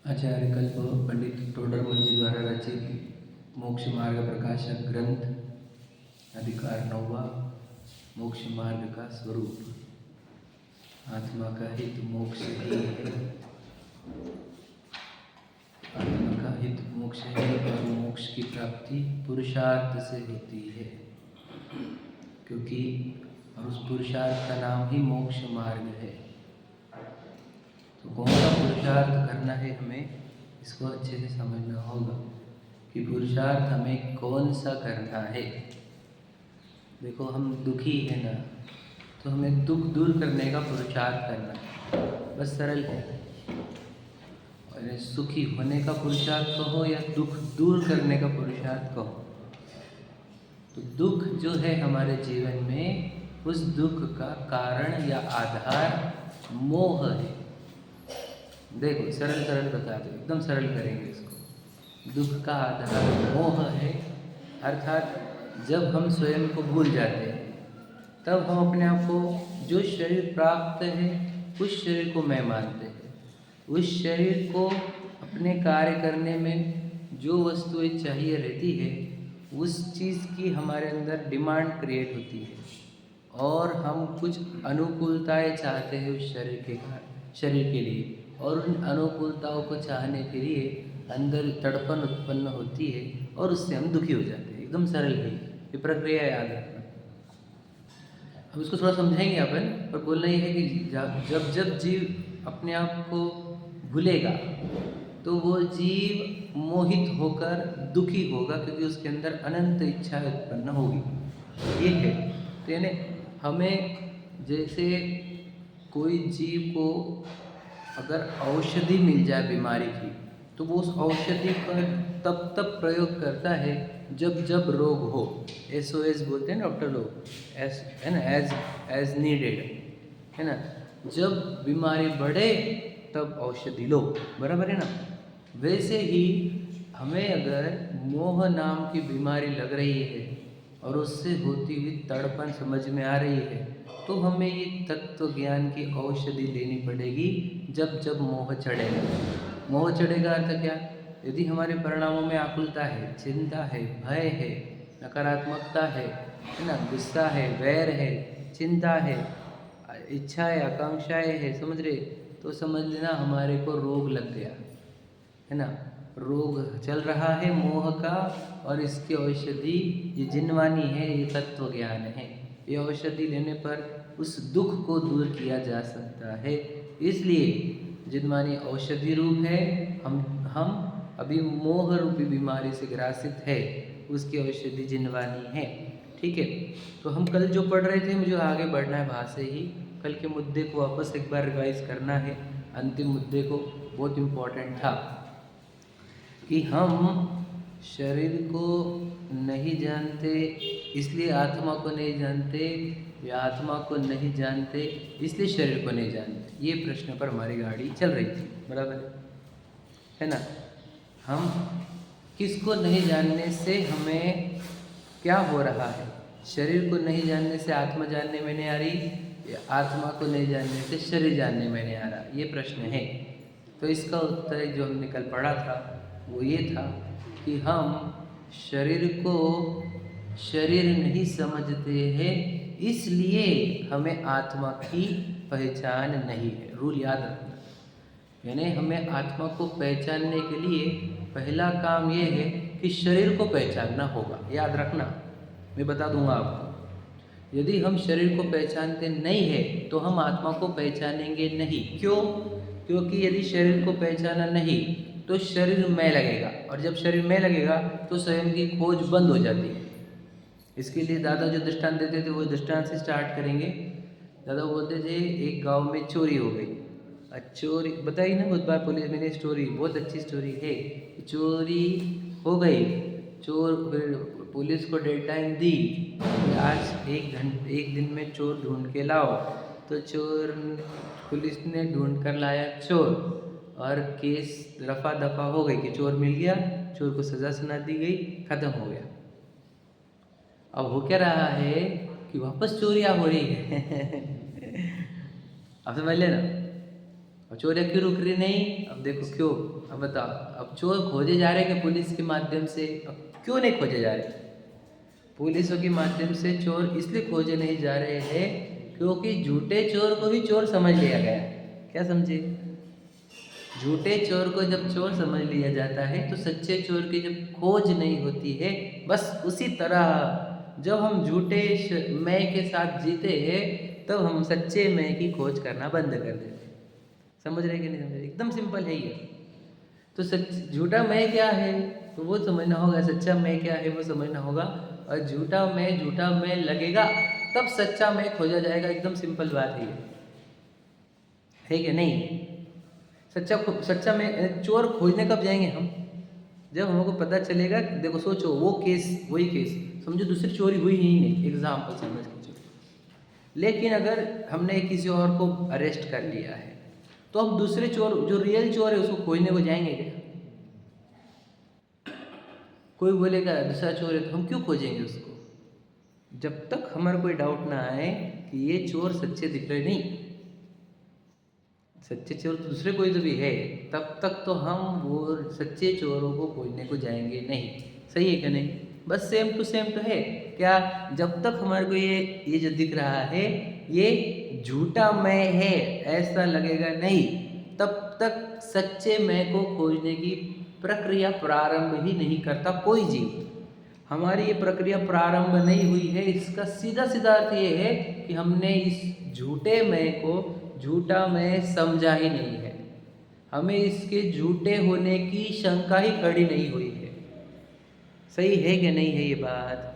आचार्य कल्प पंडित टोडरमल जी द्वारा रचित मोक्ष मार्ग प्रकाशक ग्रंथ अधिकार 9वां मोक्ष मार्ग का स्वरूप। आत्मा का हित मोक्ष ही है। आत्मा का हित मोक्ष है और मोक्ष की प्राप्ति पुरुषार्थ से होती है, क्योंकि और उस पुरुषार्थ का नाम ही मोक्ष मार्ग है। तो कौन सा पुरुषार्थ करना है, हमें इसको अच्छे से समझना होगा कि पुरुषार्थ हमें कौन सा करना है। देखो, हम दुखी है ना, तो हमें दुख दूर करने का पुरुषार्थ करना है, बस सरल है। और सुखी होने का पुरुषार्थ कहो या दुख दूर करने का पुरुषार्थ कहो, तो दुख जो है हमारे जीवन में, उस दुख का कारण या आधार मोह है। देखो, सरल सरल बता दो, एकदम सरल करेंगे इसको। दुख का आधार मोह है, अर्थात जब हम स्वयं को भूल जाते हैं, तब हम अपने आप को जो शरीर प्राप्त है उस शरीर को मैं मानते हैं। उस शरीर को अपने कार्य करने में जो वस्तुएं चाहिए रहती है, उस चीज़ की हमारे अंदर डिमांड क्रिएट होती है और हम कुछ अनुकूलताएं चाहते हैं उस शरीर के लिए, और उन अनुकूलताओं को चाहने के लिए अंदर तड़पन उत्पन्न होती है और उससे हम दुखी हो जाते हैं। एकदम सरल है ये प्रक्रिया, याद रखना। अब इसको थोड़ा समझाएंगे अपन, पर बोलना ये है कि जब जब जीव अपने आप को भूलेगा तो वो जीव मोहित होकर दुखी होगा, क्योंकि उसके अंदर अनंत इच्छा उत्पन्न होगी। ये है। तो यानी हमें, जैसे कोई जीव को अगर औषधि मिल जाए बीमारी की, तो वो उस औषधि पर तब तब प्रयोग करता है जब जब रोग हो। SOS बोलते हैं डॉक्टर लोग, एस है ना, एज नीडेड, है ना। जब बीमारी बढ़े तब औषधि लो, बराबर है ना। वैसे ही हमें अगर मोह नाम की बीमारी लग रही है और उससे होती हुई तड़पन समझ में आ रही है, तो हमें ये तत्व ज्ञान की औषधि लेनी पड़ेगी जब जब मोह चढ़ेगा। मोह चढ़ेगा अर्थ क्या? यदि हमारे परिणामों में आकुलता है, चिंता है, भय है, नकारात्मकता है ना, गुस्सा है, वैर है, चिंता है, इच्छाएं, आकांक्षाएं है, समझ रहे, तो समझ लेना हमारे को रोग लग गया है ना। रोग चल रहा है मोह का, और इसकी औषधि ये जिनवानी है, ये तत्व ज्ञान है। ये औषधि लेने पर उस दुख को दूर किया जा सकता है। इसलिए जिनवानी औषधि रूप है। हम अभी मोह रूपी बीमारी से ग्रासित है, उसकी औषधि जिनवानी है। ठीक है। तो हम कल जो पढ़ रहे थे, मुझे आगे बढ़ना है वहाँ से ही। कल के मुद्दे को वापस एक बार रिवाइज करना है। अंतिम मुद्दे को, बहुत इम्पोर्टेंट था कि हम शरीर को नहीं जानते इसलिए आत्मा को नहीं जानते, या आत्मा को नहीं जानते इसलिए शरीर को नहीं जानते। ये प्रश्न पर हमारी गाड़ी चल रही थी, बराबर है ना। हम किसको नहीं जानने से हमें क्या हो रहा है? शरीर को नहीं जानने से आत्मा जानने में नहीं आ रही, या आत्मा को नहीं जानने से शरीर जानने में नहीं आ रहा, ये प्रश्न है। तो इसका उत्तर जो हमने कल पढ़ा था वो ये था कि हम शरीर को शरीर नहीं समझते हैं, इसलिए हमें आत्मा की पहचान नहीं है। रूल याद रखना। यानी हमें आत्मा को पहचानने के लिए पहला काम ये है कि शरीर को पहचानना होगा। याद रखना, मैं बता दूंगा आपको। यदि हम शरीर को पहचानते नहीं है तो हम आत्मा को पहचानेंगे नहीं। क्यों? क्योंकि यदि शरीर को पहचाना नहीं तो शरीर में लगेगा, और जब शरीर में लगेगा तो स्वयं की खोज बंद हो जाती है। इसके लिए दादा जो दृष्टांत देते थे वो दृष्टांत से स्टार्ट करेंगे। दादा बोलते थे एक गांव में चोरी हो गई। चोरी बताई ना बहुत बार पुलिस, मैंने स्टोरी, बहुत अच्छी स्टोरी है। चोरी हो गई, चोर, फिर पुलिस को डेडलाइन दी, आज एक दिन में चोर ढूंढ के लाओ। तो चोर, पुलिस ने ढूंढ कर लाया चोर, और केस रफा दफा हो गई कि चोर मिल गया, चोर को सज़ा सुना दी गई, ख़त्म हो गया। अब हो क्या रहा है कि वापस चोरियाँ हो रही है। आप समझ लेना, और चोरियाँ क्यों रुक रही नहीं? अब देखो क्यों, अब बताओ, अब चोर खोजे जा रहे हैं कि पुलिस के माध्यम से? अब क्यों नहीं खोजे जा रहे? पुलिसों के माध्यम से चोर इसलिए खोजे नहीं जा रहे हैं क्योंकि झूठे चोर को ही चोर समझ लिया गया। क्या समझे? झूठे चोर को जब चोर समझ लिया जाता है तो सच्चे चोर की जब खोज नहीं होती है, बस उसी तरह जब हम झूठे मैं के साथ जीते हैं तब हम सच्चे मैं की खोज करना बंद कर देते हैं। समझ रहे कि नहीं समझ रहे? एकदम सिंपल है ये। तो सच झूठा मैं क्या है तो वो समझना होगा, सच्चा मैं क्या है वो समझना होगा, और झूठा मैं लगेगा तब सच्चा मैं खोजा जाएगा। एकदम सिंपल बात है ये, है कि नहीं? सच्चा में चोर खोजने कब जाएंगे हम? जब हमको पता चलेगा। देखो सोचो, वो केस वही केस, समझो दूसरी चोरी हुई ही नहीं, एग्जाम्पल समझ के चलो, लेकिन अगर हमने किसी और को अरेस्ट कर लिया है तो हम दूसरे चोर, जो रियल चोर है उसको खोजने को जाएंगे क्या? कोई बोलेगा दूसरा चोर है तो हम क्यों खोजेंगे उसको? जब तक हमारा कोई डाउट ना आए कि ये चोर सच्चे दिख रहे नहीं, सच्चे चोर तो दूसरे कोई तो भी है, तब तक तो हम वो सच्चे चोरों को खोजने को जाएंगे नहीं। सही है कि नहीं? बस सेम टू सेम तो है क्या? जब तक हमारे को ये जो दिख रहा है ये झूठा मैं है ऐसा लगेगा नहीं, तब तक सच्चे मैं को खोजने की प्रक्रिया प्रारंभ ही नहीं करता कोई जीव। हमारी ये प्रक्रिया प्रारंभ नहीं हुई है, इसका सीधा सीधा अर्थ ये है कि हमने इस झूठे मैं को झूठा मैं समझा ही नहीं है, हमें इसके झूठे होने की शंका ही खड़ी नहीं हुई है। सही है कि नहीं है ये बात?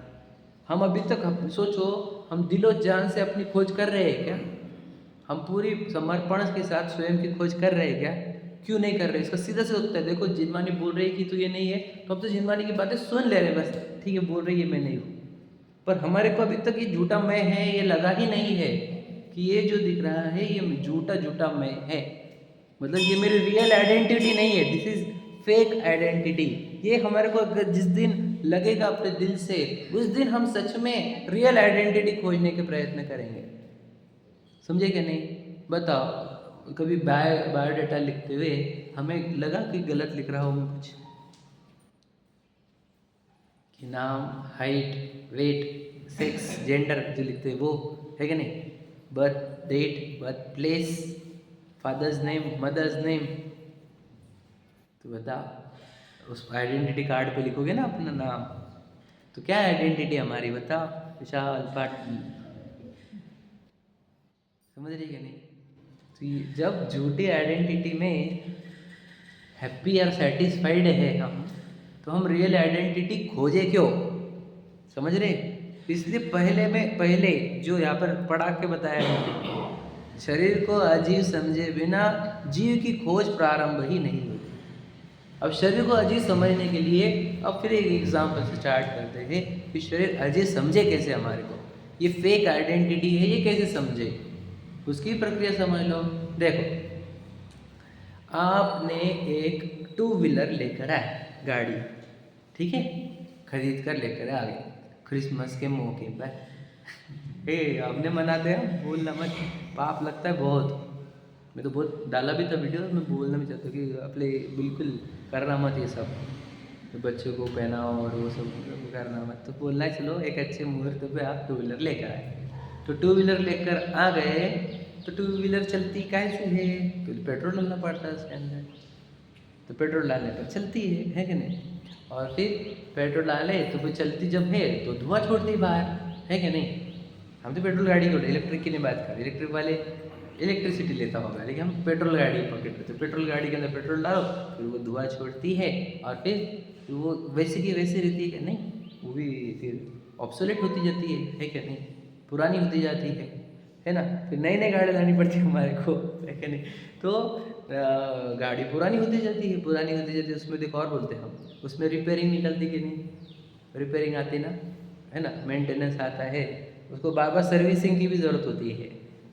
हम अभी तक सोचो, हम दिलो जान से अपनी खोज कर रहे हैं क्या? हम पूरी समर्पण के साथ स्वयं की खोज कर रहे हैं क्या? क्यों नहीं कर रहे? इसका सीधा से उत्तर देखो, जिनवानी बोल रही है कि तो ये नहीं है, तो अब तो जिनवानी की बातें सुन ले रहे बस, ठीक है बोल रही है मैं नहीं हूँ, पर हमारे को अभी तक ये झूठा मैं है ये लगा ही नहीं है कि ये जो दिख रहा है ये झूठा मैं है, मतलब ये मेरी रियल आइडेंटिटी नहीं है, दिस इज फेक आइडेंटिटी। ये हमारे को अगर जिस दिन लगेगा अपने दिल से, उस दिन हम सच में रियल आइडेंटिटी खोजने के प्रयत्न करेंगे। समझे कि नहीं? बताओ, कभी बायोडाटा लिखते हुए हमें लगा कि गलत लिख रहा हूँ मैं कुछ? कि नाम, हाइट, वेट, सेक्स, जेंडर जो लिखते हैं वो, है कि नहीं? Birth date, birth place, father's name, mother's name, तो बताओ उस आइडेंटिटी कार्ड पे लिखोगे ना अपना नाम, तो क्या आइडेंटिटी हमारी बताओ? विशाल पाटिल। समझ रही है नहीं? तो जब झूठी आइडेंटिटी में हैप्पी और सेटिस्फाइड है हम, तो हम रियल आइडेंटिटी खोजे क्यों? समझ रहे? इसलिए पहले जो यहाँ पर पढ़ा के बताया है, शरीर को अजीव समझे बिना जीव की खोज प्रारंभ ही नहीं होती। अब शरीर को अजीब समझने के लिए अब फिर एक एग्जाम्पल से स्टार्ट करते हैं कि शरीर अजीब समझे कैसे हमारे को, ये फेक आइडेंटिटी है ये कैसे समझे, उसकी प्रक्रिया समझ लो। देखो, आपने एक टू व्हीलर लेकर आए, गाड़ी, ठीक है, खरीद कर लेकर आ गए क्रिसमस के मौके पर। आपने मनाते हैं, बोलना मत, पाप लगता है बहुत। मैं तो बहुत डाला भी था वीडियो, मैं बोलना भी चाहता हूँ कि अपने बिल्कुल करना मत ये सब, तो बच्चों को पहनाओ और वो सब करना मत, तो बोलना है चलो एक अच्छे मुहूर्त पे आप टू व्हीलर लेकर आए। तो टू व्हीलर लेकर आ गए, तो टू व्हीलर चलती कैसे है? तो पेट्रोल डालना पड़ता है उसके अंदर, तो पेट्रोल डालने पर चलती है कि नहीं? और फिर पेट्रोल डाले तो फिर चलती जब है तो धुआं छोड़ती बाहर, है कि नहीं? हम तो पेट्रोल गाड़ी को, इलेक्ट्रिक की नहीं बात कर, इलेक्ट्रिक वाले इलेक्ट्रिसिटी लेता होगा, लेकिन हम पेट्रोल गाड़ी पकड़ रहे, तो पेट्रोल गाड़ी के अंदर पेट्रोल डालो, फिर वो धुआं छोड़ती है, और फिर वो वैसे की वैसे रहती है कि नहीं? वो भी फिर ऑब्सोलेट होती जाती है कि नहीं? पुरानी होती जाती है ना? फिर नई नई गाड़ी लानी पड़ती है हमारे को, है कि नहीं? तो गाड़ी पुरानी होती जाती है, पुरानी होती जाती है, उसमें देखो और बोलते हैं हम, उसमें रिपेयरिंग निकलती कि नहीं? रिपेयरिंग आती ना, है ना? मेंटेनेंस आता है, उसको बार बार सर्विसिंग की भी ज़रूरत होती है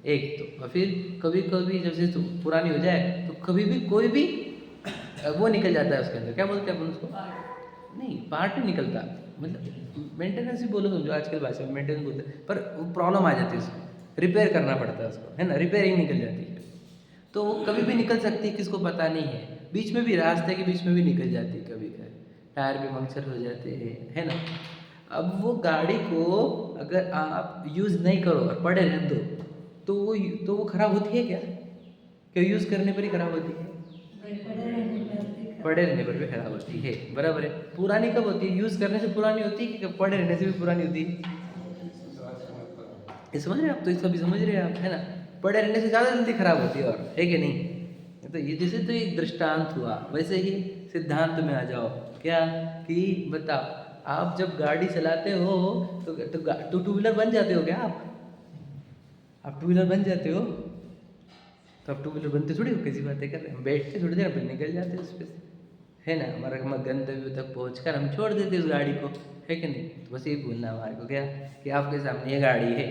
एक तो, और फिर कभी कभी जब से पुरानी हो जाए तो कभी भी कोई भी वो निकल जाता है उसके अंदर, क्या बोलते हैं अपन उसको? नहीं, पार्ट नहीं निकलता, मतलब मेंटेनेंस ही बोलो, समझो आजकल भाषा में मेंटेनेंस बोलते हैं, पर प्रॉब्लम आ जाती है उसको, रिपेयर करना पड़ता है उसको, है ना? रिपेयरिंग निकल जाती है। तो वो कभी भी निकल सकती है, किसको पता नहीं है। बीच में भी रास्ते के बीच में भी निकल जाती है कभी कभी, टायर भी पंक्चर हो जाते हैं, है ना। अब वो गाड़ी को अगर आप यूज़ नहीं करो और पड़े रहने दो तो वो खराब होती है क्या? क्या यूज़ करने पर ही खराब होती है? पड़े रहने पर भी खराब होती है, बराबर है। पुरानी कब होती है? यूज़ करने से पुरानी होती है कि पड़े रहने से भी पुरानी होती है? ये समझ रहे हैं आप? तो ये सभी समझ रहे हैं आप, है ना। पड़े रहने से ज़्यादा जल्दी खराब होती है, और है कि नहीं। तो ये जैसे तो एक दृष्टांत हुआ, वैसे ही सिद्धांत में आ जाओ। क्या कि बताओ, आप जब गाड़ी चलाते हो तो टू व्हीलर बन जाते हो क्या आप टू व्हीलर बन जाते हो? तो आप टू व्हीलर बनते थोड़ी हो, किसी बातें कर रहे हैं, बैठते थोड़ी देर फिर निकल जाते हैं उस पर से, है ना। हमारा गंतव्य तक पहुंचकर हम छोड़ देते उस गाड़ी को, है कि नहीं। तो बस यही बोलना हमारे को, क्या कि आपके सामने ये गाड़ी है,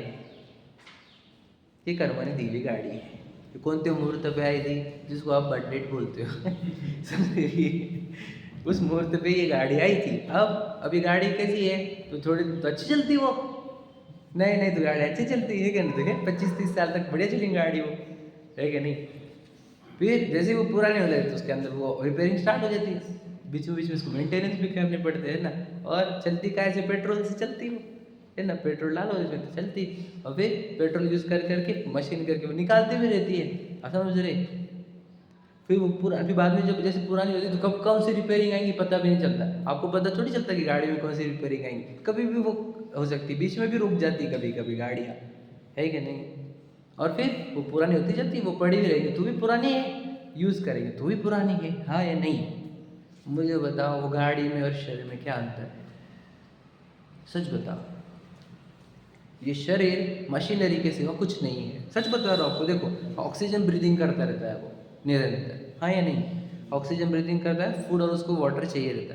ये कर्मों ने दी हुई गाड़ी है। ये कौन-से मुहूर्त पे आई थी, जिसको आप बर्थ डेट बोलते हो समझिए, उस मुहूर्त पे ये गाड़ी आई थी। अब ये गाड़ी कैसी है, तो थोड़ी तो अच्छी चलती वो, नहीं तो गाड़ी अच्छी चलती है, क्या नहीं तो क्या 25-30 साल तक बढ़िया चलेगी गाड़ी वो, है कि नहीं। फिर जैसे वो पुराने हो जाते तो उसके अंदर वो रिपेयरिंग स्टार्ट हो जाती है, बीच में उसको मेंटेनेंस भी करने पड़ते हैं ना। और चलती काहे से? पेट्रोल से चलती वो, है ना। पेट्रोल डालो इसमें तो चलती, और फिर पेट्रोल यूज़ करके मशीन करके वो निकालती भी रहती है, आप समझ रहे। फिर वो पूरा, अभी बाद में जब जैसे पुरानी होती है तो कब कौन सी रिपेयरिंग आएंगी पता भी नहीं चलता। आपको पता थोड़ी चलता कि गाड़ी में कौन सी रिपेयरिंग आएंगी, कभी भी वो हो सकती है, बीच में भी रुक जाती कभी कभी गाड़ियाँ, है कि नहीं। और फिर वो पुरानी होती जाती है, वो पड़ी भी रहेगी तो भी पुरानी है, यूज़ करेंगे तो भी पुरानी है, हाँ या नहीं। मुझे बताओ, वो गाड़ी में और शरीर में क्या अंतर है? सच बताओ। ये शरीर मशीनरी के सिवा कुछ नहीं है, सच बता रहा हूँ आपको। देखो, ऑक्सीजन ब्रीदिंग करता रहता है वो निरंतर, हाँ या नहीं। ऑक्सीजन ब्रीदिंग करता है, फूड और उसको वाटर चाहिए रहता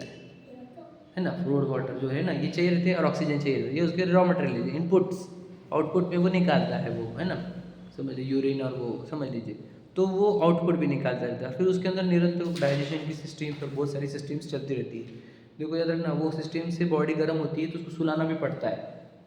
है ना। फूड वाटर जो है ना, ये चाहिए रहते हैं, और ऑक्सीजन चाहिए रहता है, ये उसके रॉ मटेरियल है, इनपुट्स। आउटपुट में वो निकालता है वो, है ना, समझ लीजिए यूरिन, और वो समझ लीजिए, तो वो आउटपुट भी निकालता रहता है। फिर उसके अंदर निरंतर डाइजेशन की सिस्टम और बहुत सारी सिस्टम्स चलती रहती है। देखो याद रखना, वो सिस्टम से बॉडी गर्म होती है तो उसको सुलाना भी पड़ता है,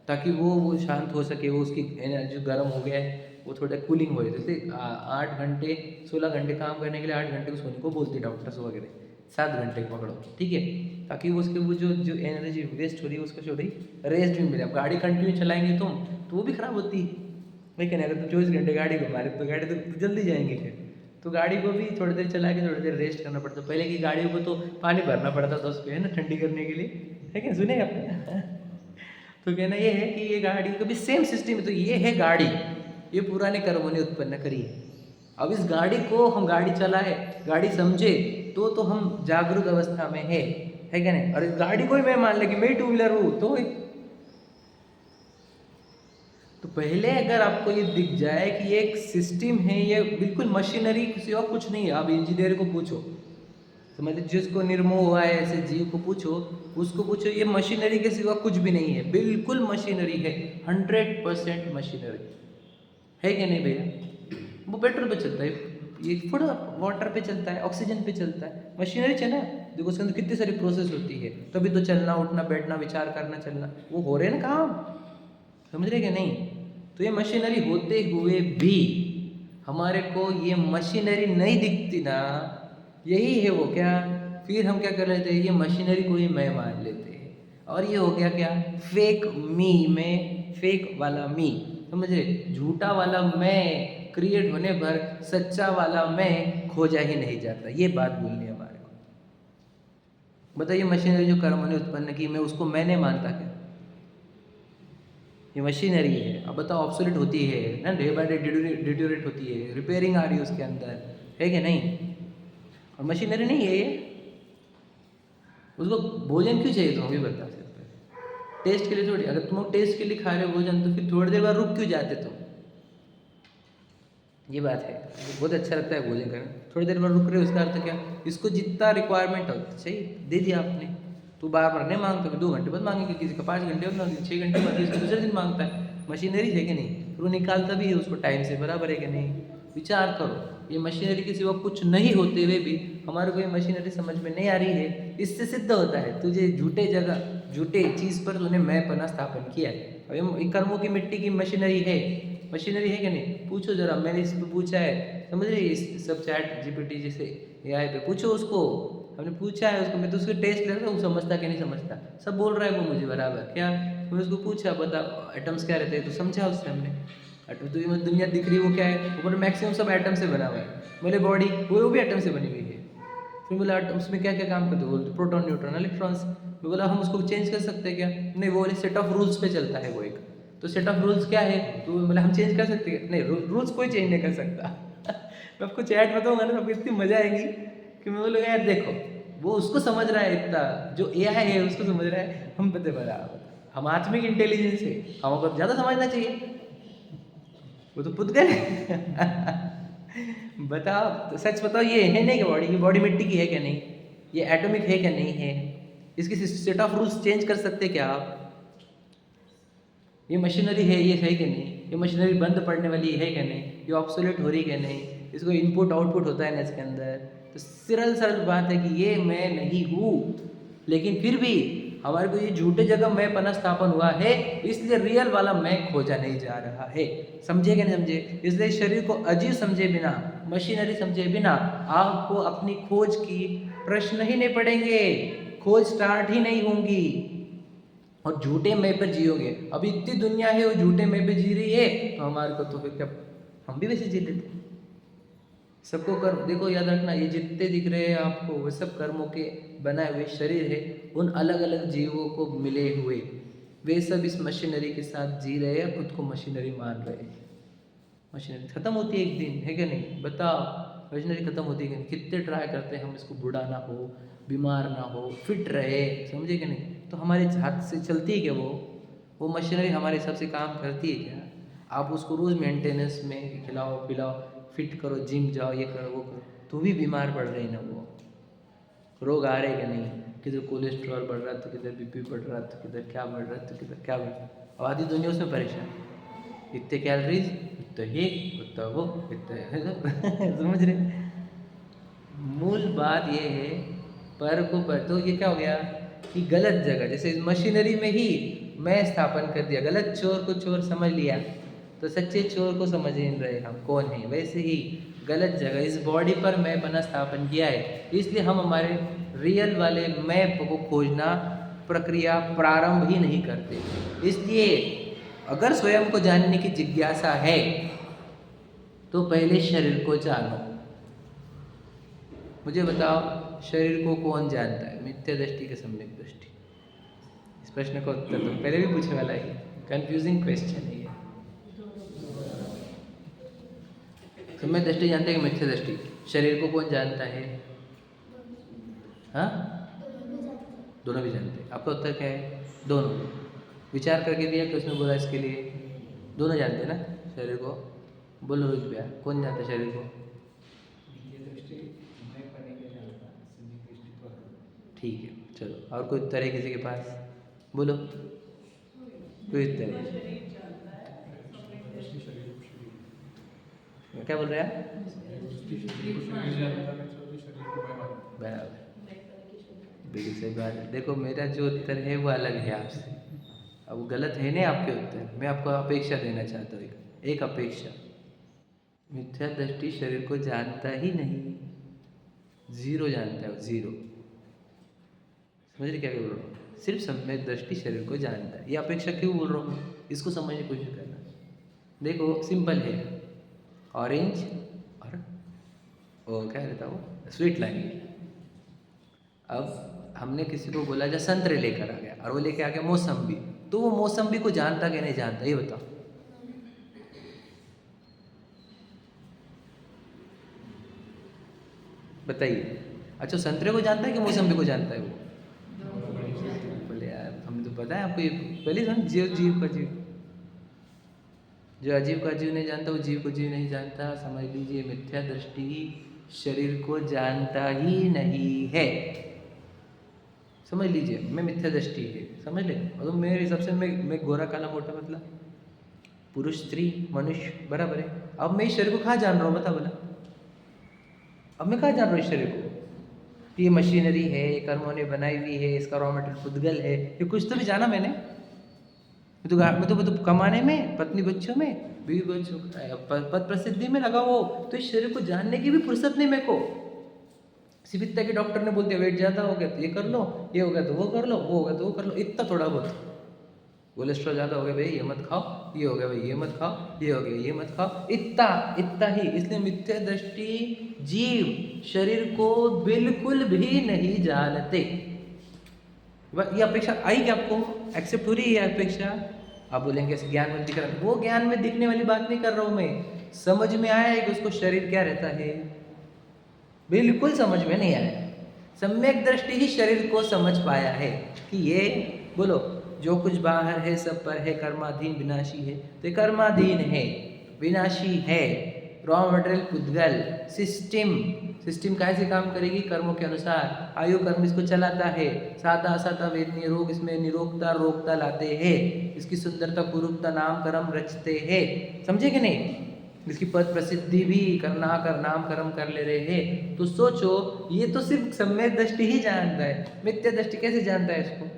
ताकि वो शांत हो सके, वो उसकी एनर्जी गर्म हो गया है वो थोड़ा कूलिंग हो जाए। जैसे 8 घंटे 16 घंटे काम करने के लिए 8 घंटे को सोने को बोलते हैं डॉक्टर्स वगैरह, 7 घंटे पकड़ो, ठीक है, ताकि वो उसके वो जो एनर्जी वेस्ट हो रही है उसको थोड़ी रेस्ट भी मिले। अब गाड़ी कंटिन्यू चलाएंगे तुम तो वो भी खराब होती है, लेकिन अगर तुम 24 घंटे गाड़ी घुमा रहे तो गाड़ी तो जल्दी जाएंगे फिर। तो गाड़ी को भी थोड़ी देर चला के थोड़ी देर रेस्ट करना पड़ता है। पहले की गाड़ियों को तो पानी भरना पड़ता था उस पर, है ना, ठंडी करने के लिए, है क्या, सुने आपने तो कहना ये है कि ये गाड़ी का भी सेम सिस्टम है। तो ये है गाड़ी, ये पुराने कर्मों ने उत्पन्न करी है। अब इस गाड़ी को हम गाड़ी चलाए, गाड़ी समझे तो हम जागरूक अवस्था में है क्या नहीं। और इस गाड़ी को ही मैं मान ले कि मैं टू व्हीलर हूँ तो पहले अगर आपको ये दिख जाए कि ये एक सिस्टम है, ये बिल्कुल मशीनरी किसी और कुछ नहीं है। आप इंजीनियर को पूछो, समझ लीजिए, जिसको निर्मोह हुआ है ऐसे जीव को पूछो, उसको पूछो, ये मशीनरी के सिवा कुछ भी नहीं है, बिल्कुल मशीनरी है, 100% मशीनरी है कि नहीं भैया। वो पेट्रोल पे चलता है, ये थोड़ा वाटर पे चलता है, ऑक्सीजन पे चलता है, मशीनरी है ना। देखो उसके अंदर कितनी सारी प्रोसेस होती है, तभी तो चलना उठना बैठना विचार करना चलना वो हो रहे हैं ना काम, समझ रहे कि नहीं। तो ये मशीनरी होते हुए भी हमारे को ये मशीनरी नहीं दिखती ना, यही है वो क्या। फिर हम क्या कर लेते हैं, ये मशीनरी को ही मैं मान लेते हैं, और ये हो गया क्या, फेक मी में फेक वाला मी, समझ रहे, झूठा वाला मैं क्रिएट होने पर सच्चा वाला मैं खोजा ही नहीं जाता। ये बात बोलनी है हमारे को। बताइए, मशीनरी जो कर्मों ने उत्पन्न की, मैं उसको मैंने मानता क्या? ये मशीनरी है। अब बताओ, ऑब्सोलेट होती है ना, डे बाय डे डिट्यूरेट होती है, रिपेयरिंग आ रही है उसके अंदर, है कि नहीं। और मशीनरी नहीं है ये, उसको भोजन क्यों चाहिए तुम भी बता सकते हो, टेस्ट के लिए थोड़ी। अगर तुम टेस्ट के लिए खा रहे हो भोजन तो फिर थोड़ी देर बाद रुक क्यों जाते तुम, ये बात है। बहुत अच्छा लगता है भोजन करना, थोड़ी देर बाद रुक रहे हो, उसका अर्थ क्या, इसको जितना रिक्वायरमेंट हो चाहिए दे दिया आपने, तो बार बार नहीं मांगता, 2 घंटे बाद मांगेंगे, किसी का 5 घंटे बाद मांगेंगे, 6 घंटे बाद, इसको दूसरे दिन मांगता है। मशीनरी है कि नहीं, फिर वो निकालता भी है उसको टाइम से, बराबर है कि नहीं। विचार करो, ये मशीनरी के सिवा कुछ नहीं होते हुए भी हमारे को ये मशीनरी समझ में नहीं आ रही है। इससे सिद्ध होता है तुझे झूठे जगह झूठे चीज़ पर तूने मैं पना स्थापन किया है। अब ये कर्मों की मिट्टी की मशीनरी है कि नहीं, पूछो जरा, मैंने इस पर पूछा है, समझ रहे? इस सब चैट जीपीटी जैसे एआई पे पूछो उसको, हमने पूछा है उसको, मैं तो उसके टेस्ट ले रहा था, वो समझता कि नहीं समझता, सब बोल रहा है वो मुझे बराबर। क्या मैंने उसको पूछा, बता एटम्स क्या रहते हैं, तो समझा उससे हमने। एटम तो ये दुनिया दिख रही है वो क्या है, ऊपर मैक्सिमम सब एटम से बना हुआ है। बोले बॉडी वो भी एटम से बनी हुई है। फिर बोला एटम्स में क्या क्या काम करते हो, बोलते प्रोटॉन न्यूट्रॉन इलेक्ट्रॉन्स। मैं बोला हम उसको चेंज कर सकते हैं क्या? नहीं, वो बोले सेट ऑफ रूल्स पे चलता है वो एक। तो सेट ऑफ रूल्स क्या है? तो बोला हम चेंज कर सकते हैं? नहीं, रूल्स कोई चेंज नहीं कर सकता। मैं आपको चैट बताऊंगा ना, आपको इतनी मजा आएगी कि मैं बोलूँगा यार देखो, वो उसको समझ रहा है इतना, जो एआई है उसको समझ रहा है, हम पता बराबर। हम आत्मिक इंटेलिजेंस है, हमको ज़्यादा समझना चाहिए, वो तो पुद्गल है। बताओ तो सच बताओ, ये है नहीं कि बॉडी मिट्टी की है क्या नहीं, ये एटॉमिक है क्या नहीं है, इसकी सेट ऑफ रूल्स चेंज कर सकते क्या आप? ये मशीनरी है, ये है कि नहीं, ये मशीनरी बंद पड़ने वाली है क्या नहीं, ये ऑब्सोलेट हो रही है नहीं, इसको इनपुट आउटपुट होता है ना इसके अंदर। तो सरल सरल बात है कि ये मैं नहीं हूँ, लेकिन फिर भी हमारे को ये झूठे जगह मैं पना स्थापन हुआ है, इसलिए रियल वाला मैं खोजा नहीं जा रहा है। समझे कि नहीं समझे? इसलिए शरीर को अजीब समझे बिना, मशीनरी समझे बिना आपको अपनी खोज की प्रश्न ही नहीं पड़ेंगे, खोज स्टार्ट ही नहीं होंगी, और झूठे मैं पर जियोगे। अभी इतनी दुनिया है वो झूठे मैं पे जी रही है, तो हमारे को तो फिर क्या, हम भी वैसे जी लेते। सबको कर्म देखो, याद रखना, ये जितने दिख रहे हैं आपको वो सब कर्मों के बनाए हुए शरीर है, उन अलग अलग जीवों को मिले हुए। वे सब इस मशीनरी के साथ जी रहे हैं, खुद को मशीनरी मान रहे हैं। मशीनरी खत्म होती है एक दिन, है क्या नहीं? बताओ, मशीनरी खत्म होती है कि नहीं? कितने ट्राई करते हैं हम इसको बूढ़ा ना हो, बीमार ना हो, फिट रहे, समझे कि नहीं? तो हमारे हाथ से चलती है क्या वो मशीनरी हमारे हिसाब से काम करती है क्या? आप उसको रोज़ मेंटेनेंस में खिलाओ पिलाओ, फिट करो, जिम जाओ, ये करो वो करो, तो भी बीमार पड़ रही ना वो, रोग आ रहे क्या नहीं? किधर कोलेस्ट्रॉल बढ़ रहा है, तो किधर बीपी बढ़ रहा है, तो किधर क्या बढ़ रहा है, तो किधर क्या बढ़ रहा है। और आधी दुनिया उसमें परेशान, इतने कैलोरीज, इतना ये, इतना वो, इतना समझ रहे? मूल बात ये है, पर को पर, तो ये क्या हो गया कि गलत जगह, जैसे इस मशीनरी में ही मैं स्थापन कर दिया, गलत चोर को चोर समझ लिया, तो सच्चे चोर को समझ नहीं रहे हम कौन है। वैसे ही गलत जगह इस बॉडी पर मैं बना स्थापन किया है, इसलिए हम हमारे रियल वाले मैं को खोजना प्रक्रिया प्रारंभ ही नहीं करते। इसलिए अगर स्वयं को जानने की जिज्ञासा है तो पहले शरीर को जानो। मुझे बताओ, शरीर को कौन जानता है? मिथ्या दृष्टि के सम्यक दृष्टि। इस प्रश्न का उत्तर तो पहले भी पूछने वाला है, कंफ्यूजिंग क्वेश्चन है ये। सम्यक दृष्टि जानते हैं कि मिथ्या दृष्टि? शरीर को कौन जानता है? हाँ, दोनों भी जानते हैं। आपका उत्तर क्या है? दोनों। विचार करके दिया कि उसने बोला इसके लिए दोनों जानते हैं ना शरीर को। बोलो रोहित भैया, कौन जानता है शरीर को? ठीक है, चलो, और कोई उत्तर है किसी के पास? बोलो, कोई उत्तर है? क्या बोल रहे हैं आप? बराबर, बिल्कुल सही बात है। देखो, मेरा जो उत्तर है वो अलग है आपसे, अब वो गलत है नहीं आपके उत्तर, मैं आपको अपेक्षा देना चाहता हूँ, एक अपेक्षा। मिथ्या दृष्टि शरीर को जानता ही नहीं, जीरो जानता है, जीरो। समझ रहे क्या बोल रहा हूँ? सिर्फ सम्यक दृष्टि शरीर को जानता है। ये अपेक्षा क्यों बोल रहा हूँ, इसको समझने की कोशिश करना। देखो सिंपल है, ऑरेंज और वो क्या रहता है वो स्वीट लाइम। अब हमने किसी को बोला जो संतरे लेकर आ गया और वो लेके आ गया मौसम्बी, तो वो मौसम्बी को जानता कि नहीं जानता, ये बताओ। बताइए। अच्छा, संतरे को जानता है कि मौसम्बी को जानता है वो? बोले यार, हमें तो पता है आपको, ये पहले सुन, जीव का जीव, जो अजीव का जीव नहीं जानता वो जीव को जीव नहीं जानता। समझ लीजिए, मिथ्या दृष्टि शरीर को जानता ही नहीं है। समझ लीजिए, मैं मिथ्या दृष्टि है, समझ ले। और मेरे हिसाब से मैं गोरा काला मोटा पतला, पुरुष स्त्री मनुष्य बराबर है। अब मैं इस शरीर को कहाँ जान रहा हूँ, बता बोला? अब मैं कहाँ जान रहा हूँ इस शरीर को? ये मशीनरी है, कर्मों ने बनाई हुई है, इसका रॉ मटेरियल पुद्गल है, ये कुछ तो भी जाना मैंने। मैं तो कमाने में, पत्नी बच्चों में, बीवी बच्चों, पद प्रसिद्धि में लगा हो, तो इस शरीर को जानने की भी फुर्सत नहीं मेरे को। सिर्फ इतना कि डॉक्टर ने बोलते वेट ज़्यादा हो गया तो ये कर लो, ये हो गया तो वो कर लो, वो हो गया तो वो कर लो, इतना थोड़ा बहुत। कोलेस्ट्रॉल ज़्यादा हो गया भाई ये मत खाओ, ये हो गया भाई ये मत खाओ, ये हो गया ये मत खाओ, इतना इतना ही। इसलिए मिथ्या दृष्टि जीव शरीर को बिल्कुल भी नहीं जानते। ये अपेक्षा आई क्या आपको? एक्सेप्ट हो रही है अपेक्षा? आप बोलेंगे कैसे ज्ञान में दिख रहा है? वो ज्ञान में दिखने वाली बात नहीं कर रहा हूँ मैं। समझ में आया है कि उसको शरीर क्या रहता है? बिल्कुल समझ में नहीं आया। सम्यक दृष्टि ही शरीर को समझ पाया है कि ये बोलो जो कुछ बाहर है सब पर है, कर्माधीन विनाशी है। तो कर्माधीन है, विनाशी है। रॉ मटेरियल पुद्गल सिस्टम कैसे काम करेगी? कर्मों के अनुसार। आयु कर्म इसको चलाता है। सादा असादा वेदनीय रोग इसमें निरोगता रोगता लाते हैं। इसकी सुंदरता कुरूपता नाम कर्म रचते हैं। समझे कि नहीं? इसकी पद प्रसिद्धि भी करना कर नाम कर्म कर ले रहे हैं। तो सोचो ये तो सिर्फ सम्यक दृष्टि ही जानता है, मिथ्या दृष्टि कैसे जानता है? इसको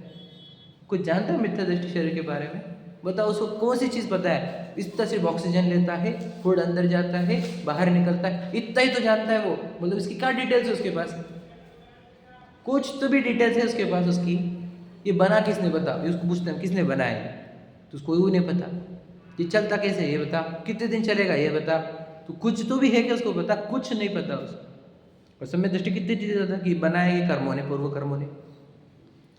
कुछ जानता है मिथ्या दृष्टि शरीर के बारे में? बताओ उसको कौन सी चीज़ पता है? इतना सिर्फ ऑक्सीजन लेता है, फूड अंदर जाता है, बाहर निकलता है, इतना ही तो जानता है वो। मतलब इसकी क्या डिटेल्स है उसके पास? कुछ तो भी डिटेल्स है उसके पास उसकी। ये बना किसने बता? ये उसको पूछते हैं किसने बनाया? तो उसको वो नहीं पता। ये चलता कैसे ये बता, कितने दिन चलेगा ये बता। तो कुछ तो भी है कि उसको पता? कुछ नहीं पता उसको। और सम्यक दृष्टि कितनी चीज़ें था कि बनाया ये कर्मों ने, पूर्व कर्मों ने।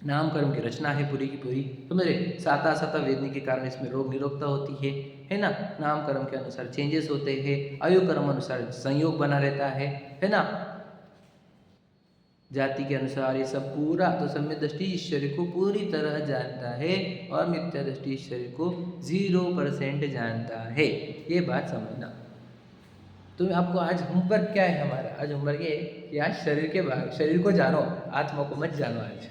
नाम कर्म की रचना है पूरी की पूरी। समझ रहे? साता साता वेदनी के कारण इसमें रोग निरोगता होती है ना? नाम कर्म के अनुसार चेंजेस होते हैं, आयु कर्म अनुसार संयोग बना रहता है ना? जाति के अनुसार ये सब पूरा। तो सम्यक दृष्टि इस शरीर को पूरी तरह जानता है और मिथ्या दृष्टि इस शरीर को 0% जानता है। ये बात समझना। तो आपको आज होमवर्क क्या है हमारा? आज होमवर्क ये है कि आज शरीर को जानो, आत्मा को मत जानो आज।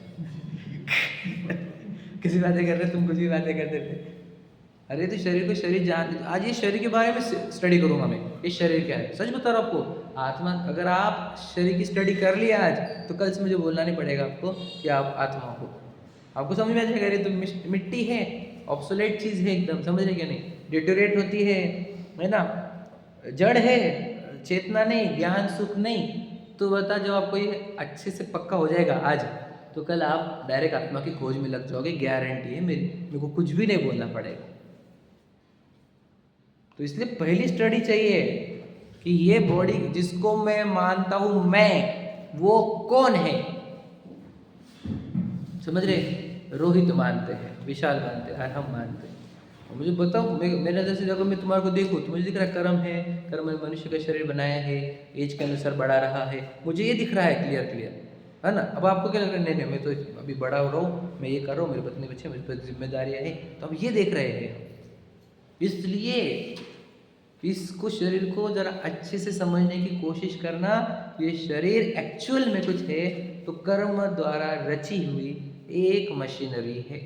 किसी बातें कर रहे तुम कुछ भी बातें करते थे। अरे तो शरीर को शरीर जान। आज ये शरीर के बारे में स्टडी करूंगा मैं। ये शरीर क्या है? सच बता रहा हूँ आपको। आत्मा, अगर आप शरीर की स्टडी कर लिया आज तो कल से मुझे बोलना नहीं पड़ेगा आपको कि आप आत्मा हो। आपको समझ में आ जाएगा। अरे तो मिट्टी है, ऑब्सोलेट चीज़ है एकदम। समझ रहे क्या? नहीं डिटोरेट होती है ना? जड़ है, चेतना नहीं, ज्ञान सुख नहीं। तो बता जब आपको ये अच्छे से पक्का हो जाएगा आज, तो कल आप डायरेक्ट आत्मा की खोज में लग जाओगे। गारंटी है मेरे को कुछ भी नहीं बोलना पड़ेगा। तो इसलिए पहली स्टडी चाहिए कि ये बॉडी जिसको मैं मानता हूं मैं, वो कौन है? समझ रहे? रोहित मानते हैं, विशाल मानते हैं, हम मानते हैं। मुझे बताओ, मेरे नजर से अगर मैं तुम्हारे को देखूँ तो मुझे दिख रहा है कर्म है, कर्म ने मनुष्य का शरीर बनाया है, एज के अनुसार बढ़ा रहा है, मुझे ये दिख रहा है क्लियर है ना? अब आपको क्या लग रहा है? नहीं मैं तो अभी बड़ा हो रहा हूँ, मैं ये कर रहा हूँ, मेरे पत्नी बच्चे, मेरे पर जिम्मेदारियाँ हैं। तो अब ये देख रहे हैं। इसलिए इसको शरीर को जरा अच्छे से समझने की कोशिश करना। ये शरीर एक्चुअल में कुछ है तो कर्म द्वारा रची हुई एक मशीनरी है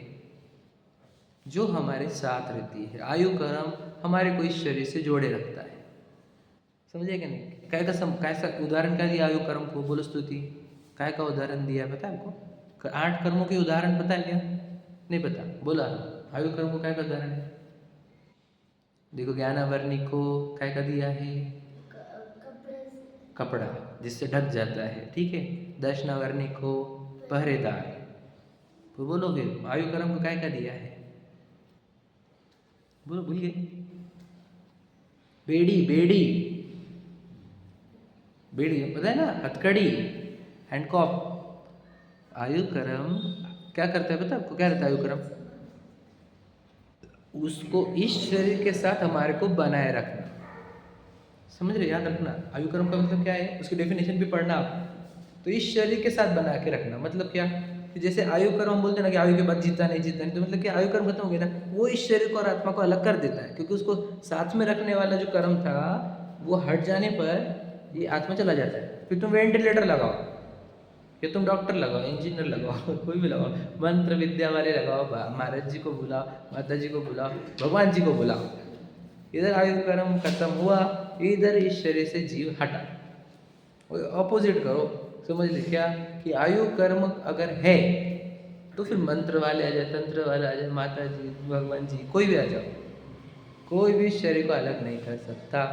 जो हमारे साथ रहती है। आयु कर्म हमारे को इस शरीर से जोड़े रखता है। समझे क्या? नहीं कैसा उदाहरण क्या दिया आयु कर्म को? बोलो स्तुति काय का उदाहरण दिया पता है आपको? 8 कर्मों के उदाहरण पता है क्या? नहीं पता? बोला आयु कर्म को काय का उदाहरण है? देखो ज्ञानावर्णी को काय का दिया है? कपड़ा जिससे ढक जाता है, ठीक है। दर्शनावर्णी को पहरेदार। तो बोलो फिर आयु कर्म को काय का दिया है? बोलो, भूल गए? बेड़ी बेड़ी बेड़ी पता है ना? हथकड़ी, हैंडकॉप। आयु कर्म क्या करता है पता है आपको? क्या रहता है आयु कर्म? उसको इस शरीर के साथ हमारे को बनाए रखना। समझ रहे? याद रखना आयु कर्म का मतलब क्या है, उसकी डेफिनेशन भी पढ़ना आप। तो इस शरीर के साथ बना के रखना मतलब क्या? कि जैसे आयु कर्म हम बोलते हैं ना कि आयु के बाद जीता नहीं, तो मतलब कि आयु कर्म खत्म हो गया ना, वो इस शरीर को और आत्मा को अलग कर देता है। क्योंकि उसको साथ में रखने वाला जो कर्म था वो हट जाने पर ये आत्मा चला जाता है। फिर तुम वेंटिलेटर लगाओ, या तुम डॉक्टर लगाओ, इंजीनियर लगाओ, कोई भी लगाओ, मंत्र विद्या वाले लगाओ, महाराज जी को बुलाओ, माता जी को बुलाओ, भगवान जी को बुलाओ। इधर आयु कर्म खत्म हुआ, इधर इस शरीर से जीव हटा। ऑपोजिट करो। समझ ले क्या? कि आयु कर्म अगर है तो फिर मंत्र वाले आ जाए, तंत्र वाले आ जाए, माता जी, भगवान जी, कोई भी आ जाओ, कोई भी शरीर को अलग नहीं कर सकता।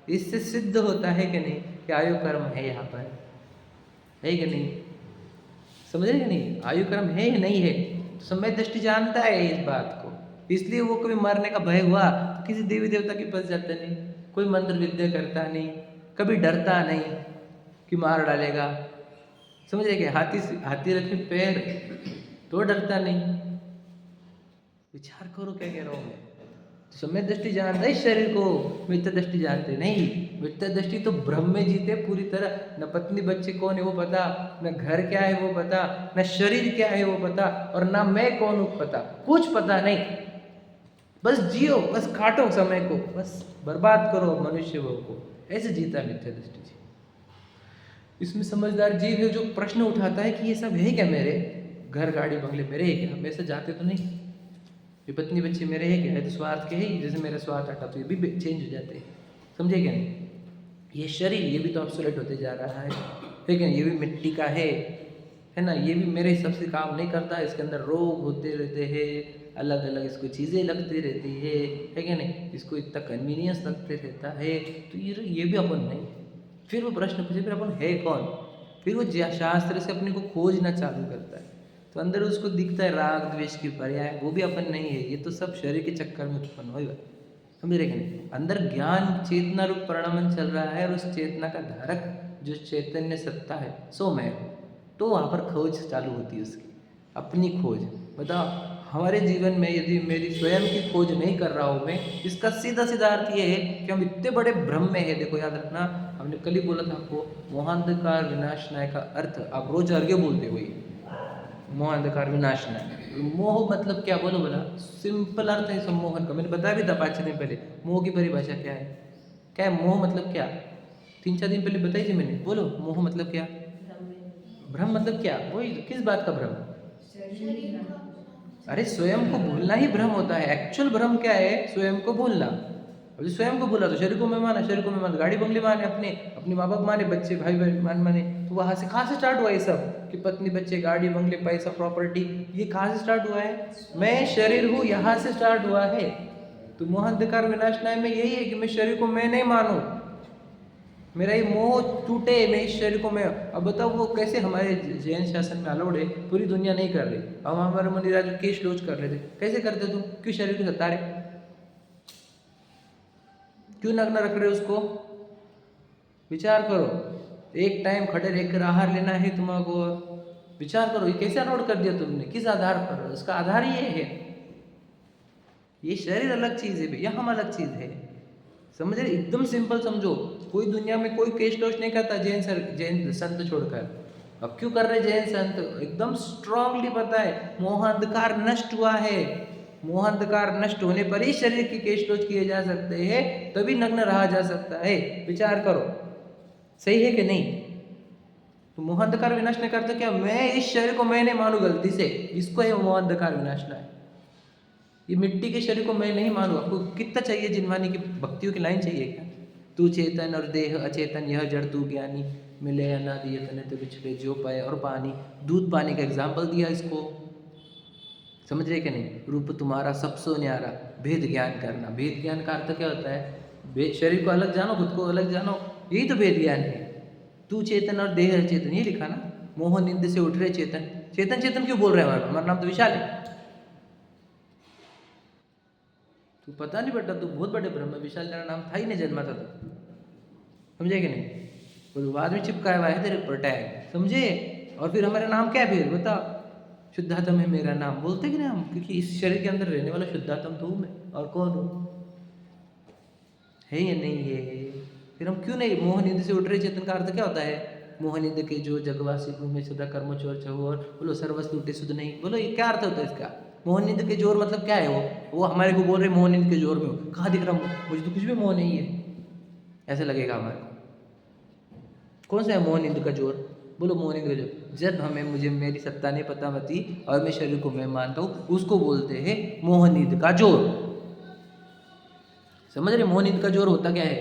इससे सिद्ध होता है कि नहीं कि आयु कर्म है यहाँ पर, है कि नहीं? समझ रहे कि नहीं? आयु कर्म है या नहीं है? तो समय दृष्टि जानता है इस बात को, इसलिए वो कभी मरने का भय हुआ तो किसी देवी देवता के पास जाता नहीं, कोई मंत्र विद्या करता नहीं, कभी डरता नहीं कि मार डालेगा। समझ रहे कि हाथी रखे पैर तो डरता नहीं। विचार करो क्या कह रहा हूँ मैं। समय दृष्टि जानता है शरीर को, मिथ्या दृष्टि जानते नहीं। मिथ्या दृष्टि तो ब्रह्म में जीते पूरी तरह, न पत्नी बच्चे कौन है वो पता, न घर क्या है वो पता, न शरीर क्या है वो पता, और ना मैं कौन हूँ पता, कुछ पता नहीं। बस जियो, बस काटो समय को, बस बर्बाद करो मनुष्य को, ऐसे जीता मिथ्या दृष्टि जी। इसमें समझदार जीव है जो प्रश्न उठाता है कि ये सब है क्या, मेरे घर गाड़ी बंगले मेरे है क्या, वैसे जाते तो नहीं, ये पत्नी बच्चे मेरे है क्या, है तो स्वार्थ के ही, जैसे मेरा स्वार्थ हटा तो ये भी चेंज हो जाते हैं। समझे क्या नहीं? ये शरीर ये भी तो ऑब्सोलेट होते जा रहा है ठीक है, ये भी मिट्टी का है ना, ये भी मेरे हिसाब से काम नहीं करता, इसके अंदर रोग होते रहते हैं, अलग अलग इसको चीज़ें लगती रहती है क्या नहीं, इसको इतना कन्वीनियंस लगते रहता है, तो ये भी अपन नहीं। फिर वो प्रश्न पूछे, फिर अपन है कौन? फिर वो शास्त्र से अपने को खोजना चालू करता है, तो अंदर उसको दिखता है राग द्वेष की पर्याय, वो भी अपन नहीं है, ये तो सब शरीर के चक्कर में उत्पन्न होगा। समझ रहे कि नहीं? अंदर ज्ञान चेतना रूप परिणामन चल रहा है, और उस चेतना का धारक जो चैतन्य सत्ता है सो मैं हूँ। तो वहाँ पर खोज चालू होती है उसकी, अपनी खोज। बताओ, हमारे जीवन में यदि मेरी स्वयं की खोज नहीं कर रहा हूँ मैं, इसका सीधा सीधा अर्थ ये है कि हम इतने बड़े भ्रम में है। देखो याद रखना, हमने कल ही बोला था आपको, मोहांधकार विनाशनाय का अर्थ आप रोज अर्घ्य बोलते हो, मोहांधकार विनाशनाय। मोह मतलब क्या, बोलो बोला, सिंपल अर्थ है सम्मोहन का, मैंने बताया भी था 5 दिन पहले। मोह की परिभाषा क्या है? क्या है मोह मतलब क्या? 3-4 दिन पहले बताई थी मैंने, बोलो मोह मतलब क्या? भ्रम मतलब क्या? वही, किस बात का भ्रम? अरे स्वयं को भूलना ही भ्रम होता है। एक्चुअल भ्रम क्या है? स्वयं को भूलना। अभी स्वयं को भूला तो शरीर को मैं माना, शरीर को मैं माना, गाड़ी बंगले माने, अपने माँ बाप माने, बच्चे भाई बहन माने, तो वहाँ से कहाँ से स्टार्ट हुआ ये सब कि पत्नी बच्चे गाड़ी बंगले पैसा प्रॉपर्टी, ये कहाँ से स्टार्ट हुआ है? मैं शरीर हूँ, यहाँ से स्टार्ट हुआ है। तो मोहांधकार विनाशनाय में यही है कि मैं शरीर को मैं नहीं मानूं, मेरा ये मोह टूटे, मैं इस शरीर को मैं। अब बताओ वो कैसे हमारे जैन शासन में अलाउड है, पूरी दुनिया नहीं कर रही। अब हमारे मुनिराज केश लोच कर रहे थे, कैसे करते तुम? क्यों शरीर को सता रहे? क्यों नग्न रख रहे उसको? विचार करो। एक टाइम खड़े रहकर आहार लेना है तुमको, विचार करो, ये कैसे अलाउड कर दिया तुमने, किस आधार पर? उसका आधार ये है, ये शरीर अलग चीज है भैया, हम अलग चीज है। समझ रहे? एकदम सिंपल समझो। कोई दुनिया में कोई केश लोच नहीं करता जैन संत छोड़कर। अब क्यों कर रहे जैन संत? एकदम स्ट्रांगली पता है मोहांधकार नष्ट हुआ है, मोहांधकार नष्ट होने पर ही शरीर की केश लोच किए जा सकते हैं, तभी नग्न रहा जा सकता है। विचार करो, सही है कि नहीं? तो मोहांधकार विनाश नहीं करता क्या? मैं इस शरीर को मैं नहीं मानू गलती से, इसको है मोहांधकार विनाशना है। ये मिट्टी के शरीर को मैं नहीं मानू। आपको कितना चाहिए जिनवानी की भक्तियों की लाइन चाहिए क्या? तू चेतन और देह अचेतन, यह जड़ तू ज्ञानी, मिले अनादि यतन तो बिछड़े जो पाए और पानी। दूध पानी का एग्जाम्पल दिया इसको, समझ रहे कि नहीं? रूप तुम्हारा सबसे न्यारा, भेद ज्ञान करना। भेद ज्ञान का अर्थ क्या होता है? शरीर को अलग जानो, खुद को अलग जानो, यही तो भेद ज्ञान है। तू चेतन और देह अचेतन, ये लिखा ना। मोह निंद से उठ रहे चेतन, चेतन चेतन क्यों बोल रहे हैं? हमारा नाम तो विशाल है। तू पता नहीं बेटा, तू बहुत बड़े ब्रह्म विशाल, तेरा नाम था ही नहीं जन्मा था तो, समझे कि नहीं? तो बाद में चिपकाया हुआ है तेरे पर टैग, समझे? और फिर हमारा नाम क्या है? फिर बता, शुद्धात्म है मेरा नाम, बोलते कि नहीं हम? क्योंकि इस शरीर के अंदर रहने वाला शुद्धात्म तो हूँ मैं, और कौन हूँ? है या नहीं है? फिर हम क्यों नहीं? मोह निंद से उठ रहे चेतन का अर्थ क्या होता है? मोह निंद के जो जगवासी भूमि सदा कर्म चोर चहोर, बोलो सर्वस लूटे शुद्ध नहीं, बोलो ये क्या अर्थ होता है इसका? मोहनिंद के जोर मतलब क्या है? वो हमारे को बोल रहे मोहनिंद के जोर में हो, कहाँ दिख रहा हूँ? मुझे तो कुछ भी मोह नहीं है, ऐसा लगेगा हमारे को। कौन सा है मोहनिंद का जोर? बोलो मोहनिंद का जोर। जब मुझे मेरी सत्ता नहीं पता मती और मैं शरीर को मैं मानता हूँ, उसको बोलते हैं मोहनिंद का जोर। समझ रहे? मोहनिंद का जोर होता क्या है?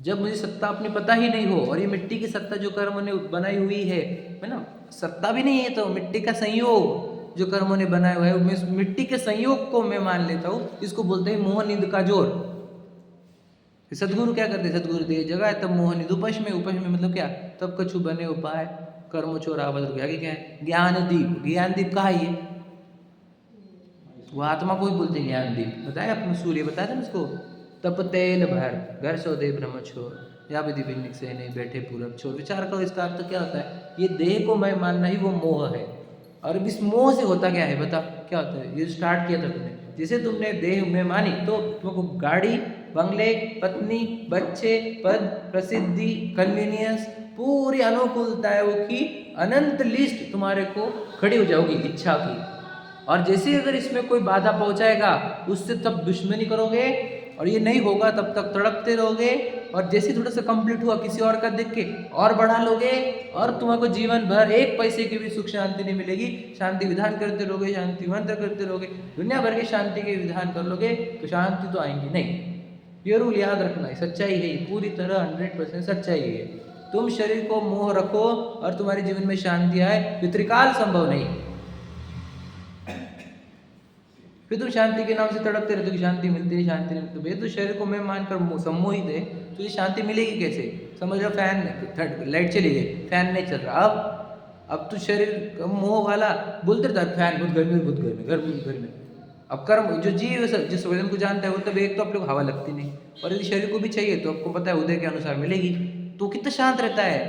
जब मुझे सत्ता अपनी पता ही नहीं हो और ये मिट्टी की सत्ता जो कर्म ने बनाई हुई है ना, सत्ता भी नहीं है तो मिट्टी का संयोग जो कर्मों ने बनाया हुआ है, मैं मिट्टी के संयोग को मैं मान लेता हूँ, इसको बोलते हैं मोह निंद का जोर। सदगुरु क्या करते, सदगुरु दे जगह तब मोह निंद उपश में मतलब क्या, तब कछु बने उपाय कर्म चोर आवत। आगे क्या है, ज्ञान दीप। ज्ञान दीप कहा है ये, वो आत्मा को ही बोलते हैं ज्ञान दीप। बताया अपने सूर्य बताया था ना उसको, तप तेल भर घर सो दे ब्रह्म छोर, या विधि बिन्निक से नहीं बैठे पूरब छोर। विचार करो इसका अर्थ क्या होता है, ये देह को मैं मानना ही वो मोह है। और इस मोह से होता क्या है बता, क्या होता है, ये स्टार्ट किया था तुमने, जैसे तुमने देह में मानी तो तुमको गाड़ी बंगले पत्नी बच्चे पद प्रसिद्धि कन्वीनियंस पूरी अनुकूलताओं की अनंत लिस्ट तुम्हारे को खड़ी हो जाओगी इच्छा की। और जैसे अगर इसमें कोई बाधा पहुंचाएगा उससे तब दुश्मनी करोगे, और ये नहीं होगा तब तक तड़पते रहोगे। और जैसे थोड़ा सा कंप्लीट हुआ किसी और का देख के और बढ़ा लोगे, और तुम्हारे जीवन भर एक पैसे की भी सुख शांति नहीं मिलेगी। शांति विधान करते रहोगे, शांति मंत्र करते रहोगे, दुनिया भर के शांति के विधान कर लोगे तो शांति तो आएंगी नहीं। ये रूल याद रखना है, सच्चाई है ये, पूरी तरह 100% सच्चाई है। तुम शरीर को मोह रखो और तुम्हारे जीवन में शांति आए, ये त्रिकाल संभव नहीं। फिर तुम शांति के नाम से तड़पते रहते कि शांति मिलती नहीं, शांति नहीं मिलती। भैया तो शरीर को मैं मानकर सम्मोहित है, तुझे शांति मिलेगी कैसे? समझ रहा, फैन लाइट चली गई, फैन नहीं चल रहा, अब तू शरीर मोह वाला बोलते रहता फैन बहुत गर्मी बहुत गर्मी गर्मी गर्मी। अब कर्म जो जीव जिस वजन को जानता है वो तब एक तो अपने को हवा लगती नहीं, और यदि शरीर को भी चाहिए तो आपको पता है उदय के अनुसार मिलेगी, तो कितना शांत रहता है।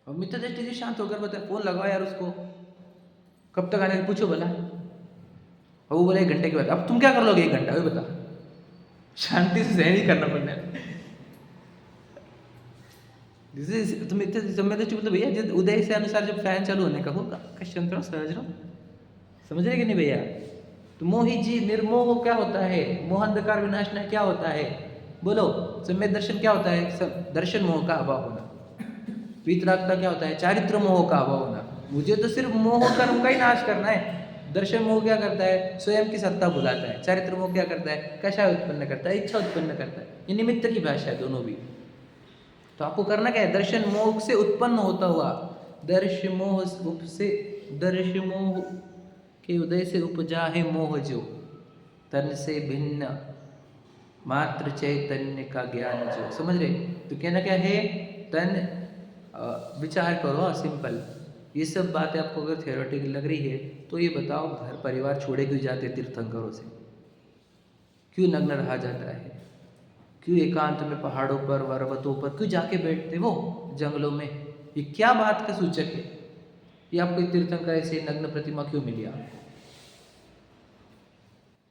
और मित्र दृष्टि से शांत होकर बताए, फोन लगाओ यार उसको, कब तक आने पूछो भला, और वो बोले 1 घंटे के बाद। अब तुम क्या कर लोगे 1 घंटा, वो बता, शांति से सहन ही करना पड़ना है। तुम इतने समय दृष्टि मतलब भैया उदय से अनुसार जब फैन चालू होने का होगा, क्वेश्चन करो समझ रहा, समझ रहे कि नहीं भैया? तो मोही जी निर्मोह क्या होता है, मोह अंधकार विनाशना क्या होता है, बोलो। सम्य दर्शन क्या होता है, दर्शन मोह का अभाव होना। वीतरागता क्या होता है, चारित्र मोह का अभाव होना। मुझे तो सिर्फ मोह कर्म का ही नाश करना है। दर्शन मोह क्या करता है, स्वयं की सत्ता भुलाता है। चारित्र मोह क्या करता है, कषाय उत्पन्न करता है, इच्छा उत्पन्न करता है। ये निमित्त की भाषा है दोनों भी। तो आपको करना क्या है, दर्शन मोह से उत्पन्न होता हुआ, दर्श मोह से, दर्श मोह के उदय से उपजा है मोह जो, तन से भिन्न मात्र चैतन्य का ज्ञान जो। समझ रहे? तो कहना क्या है, तन विचार करो सिंपल। ये सब बातें आपको अगर थियोरेटिकल लग रही है तो ये बताओ, घर परिवार छोड़े क्यों जाते तीर्थंकरों से, क्यों नग्न रहा जाता है, क्यों एकांत में पहाड़ों पर पर्वतों पर क्यों जाके बैठते वो जंगलों में, ये क्या बात का सूचक है? ये आपको तीर्थंकर ऐसे नग्न प्रतिमा क्यों मिली? आप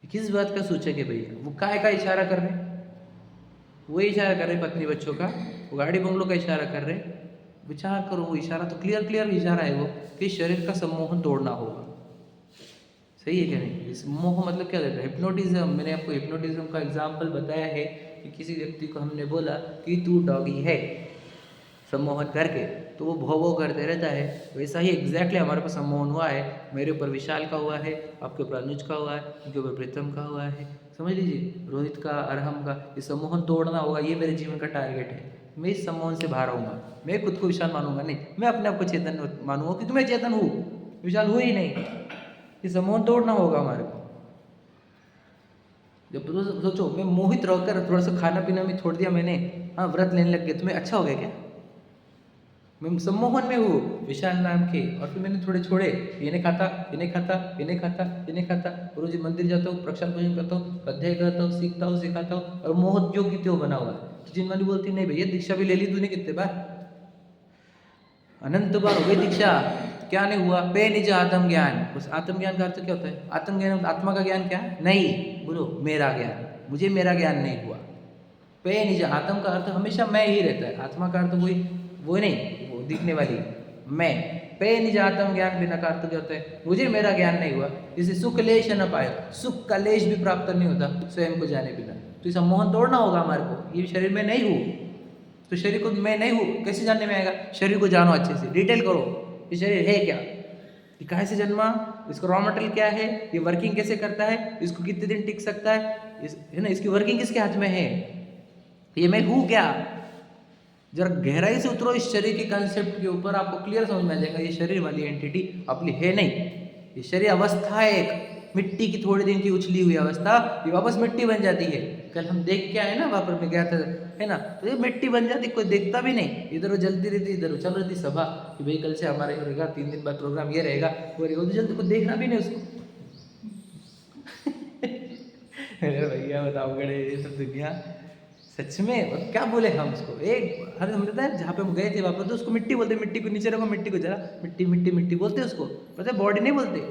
किस बात का सूचक है भैया? वो काय का इशारा कर रहे, वो इशारा कर रहे पत्नी बच्चों का, वो गाड़ी बंगलों का इशारा कर रहे। विचार करो, वो इशारा तो क्लियर इशारा है वो कि शरीर का सम्मोहन तोड़ना होगा। सही है क्या नहीं? इस मोह मतलब क्या रहता है, हिप्नोटिज्म। मैंने आपको हिप्नोटिज्म का एग्जाम्पल बताया है कि किसी व्यक्ति को हमने बोला कि तू डॉगी है, सम्मोहन करके, तो वो भौ भौ करते रहता है। वैसा ही एग्जैक्टली हमारे पास सम्मोहन हुआ है। मेरे ऊपर विशाल का हुआ है, आपके ऊपर अनुज का हुआ है, उनके ऊपर प्रीतम का हुआ है। समझ लीजिए, रोहित का, अरहम का। ये सम्मोहन तोड़ना होगा, ये मेरे जीवन का टारगेट है। मैं इस सम्मोहन से बाहर आऊँगा। मैं खुद को विशाल मानूंगा नहीं, मैं अपने आप को चेतन मानूंगा, क्योंकि मैं चेतन हूँ, विशाल हूँ ही नहीं। ये सम्मोहन तोड़ना होगा हमारे को। जब सोचो, मैं मोहित रहकर थोड़ा सा खाना पीना भी छोड़ दिया मैंने, हाँ व्रत लेने लग गए, तुम्हें अच्छा हो गया क्या? मैं सम्मोहन में हूँ विशाल नाम के, और फिर मैंने थोड़े छोड़े, ये नहीं खाता, ये नहीं खाता, ये नहीं खाता, ये नहीं खाता, रोज मंदिर जाता हूँ, प्रक्षाल पूजन करता हूँ, अध्याय करता हूँ, सीखता हूँ, सिखाता हूँ, और मोह जो कितने बना हुआ है। तो जिनवानी बोलती नहीं भैया दीक्षा भी ले ली तूने कितने बार, अनंत बार हो गई दीक्षा, क्या नहीं हुआ? पे निज आत्म ज्ञान। उस आत्म ज्ञान का अर्थ क्या होता है? आत्म ज्ञान, आत्मा का ज्ञान क्या है? नहीं, बोलो मेरा ज्ञान, मुझे मेरा ज्ञान नहीं हुआ। पे निज आत्म का अर्थ हमेशा मैं ही रहता है, आत्मा का अर्थ वो नहीं, वो दिखने वाली मैं। पे निज आत्म ज्ञान बिना का अर्थ क्या होता है? मुझे मेरा ज्ञान नहीं हुआ, इसे सुख लेश न पाए, सुख का लेश भी प्राप्त नहीं होता स्वयं को जाने बिना। तो इसे मोहन तोड़ना होगा हमारे को। ये शरीर में नहीं हूँ, तो शरीर को मैं नहीं हूँ कैसे जानने में आएगा? शरीर को जानो अच्छे से, डिटेल करो, ये शरीर है क्या, ये कहाँ से जन्मा, इसका रॉ मटेरियल क्या है, ये वर्किंग कैसे करता है, इसको कितने दिन टिक सकता है, है ना, इसकी वर्किंग किसके हाथ में है? ये मैं हूँ क्या? जरा गहराई से उतरो इस शरीर के कंसेप्ट के ऊपर, आपको क्लियर समझ में आ जाएगा ये शरीर वाली एंटिटी अपनी है नहीं। ये शरीर अवस्था है, एक मिट्टी की थोड़े दिन की उछली हुई अवस्था, ये वापस मिट्टी बन जाती है। कल हम देख के आए ना, वहां पर मैं गया था, है ना, तो ये मिट्टी बन जाती, कोई देखता भी नहीं, इधर वो जलती रहती, इधर वो चल रही थी सभा कि भाई कल से हमारा ये रहेगा, 3 दिन बाद प्रोग्राम ये रहेगा, वो रहेगा, तो जल्दी कोई देखना भी नहीं उसको। अरे भैया बताओ गड़े, ये सब दुनिया सच में, और क्या बोले हम उसको, एक हर हम रहता है जहाँ पे हम गए थे वहाँ पर, तो उसको मिट्टी बोलते, मिट्टी को नीचे रखो, मिट्टी को जरा मिट्टी मिट्टी मिट्टी बोलते उसको, पता है, बॉडी नहीं बोलते,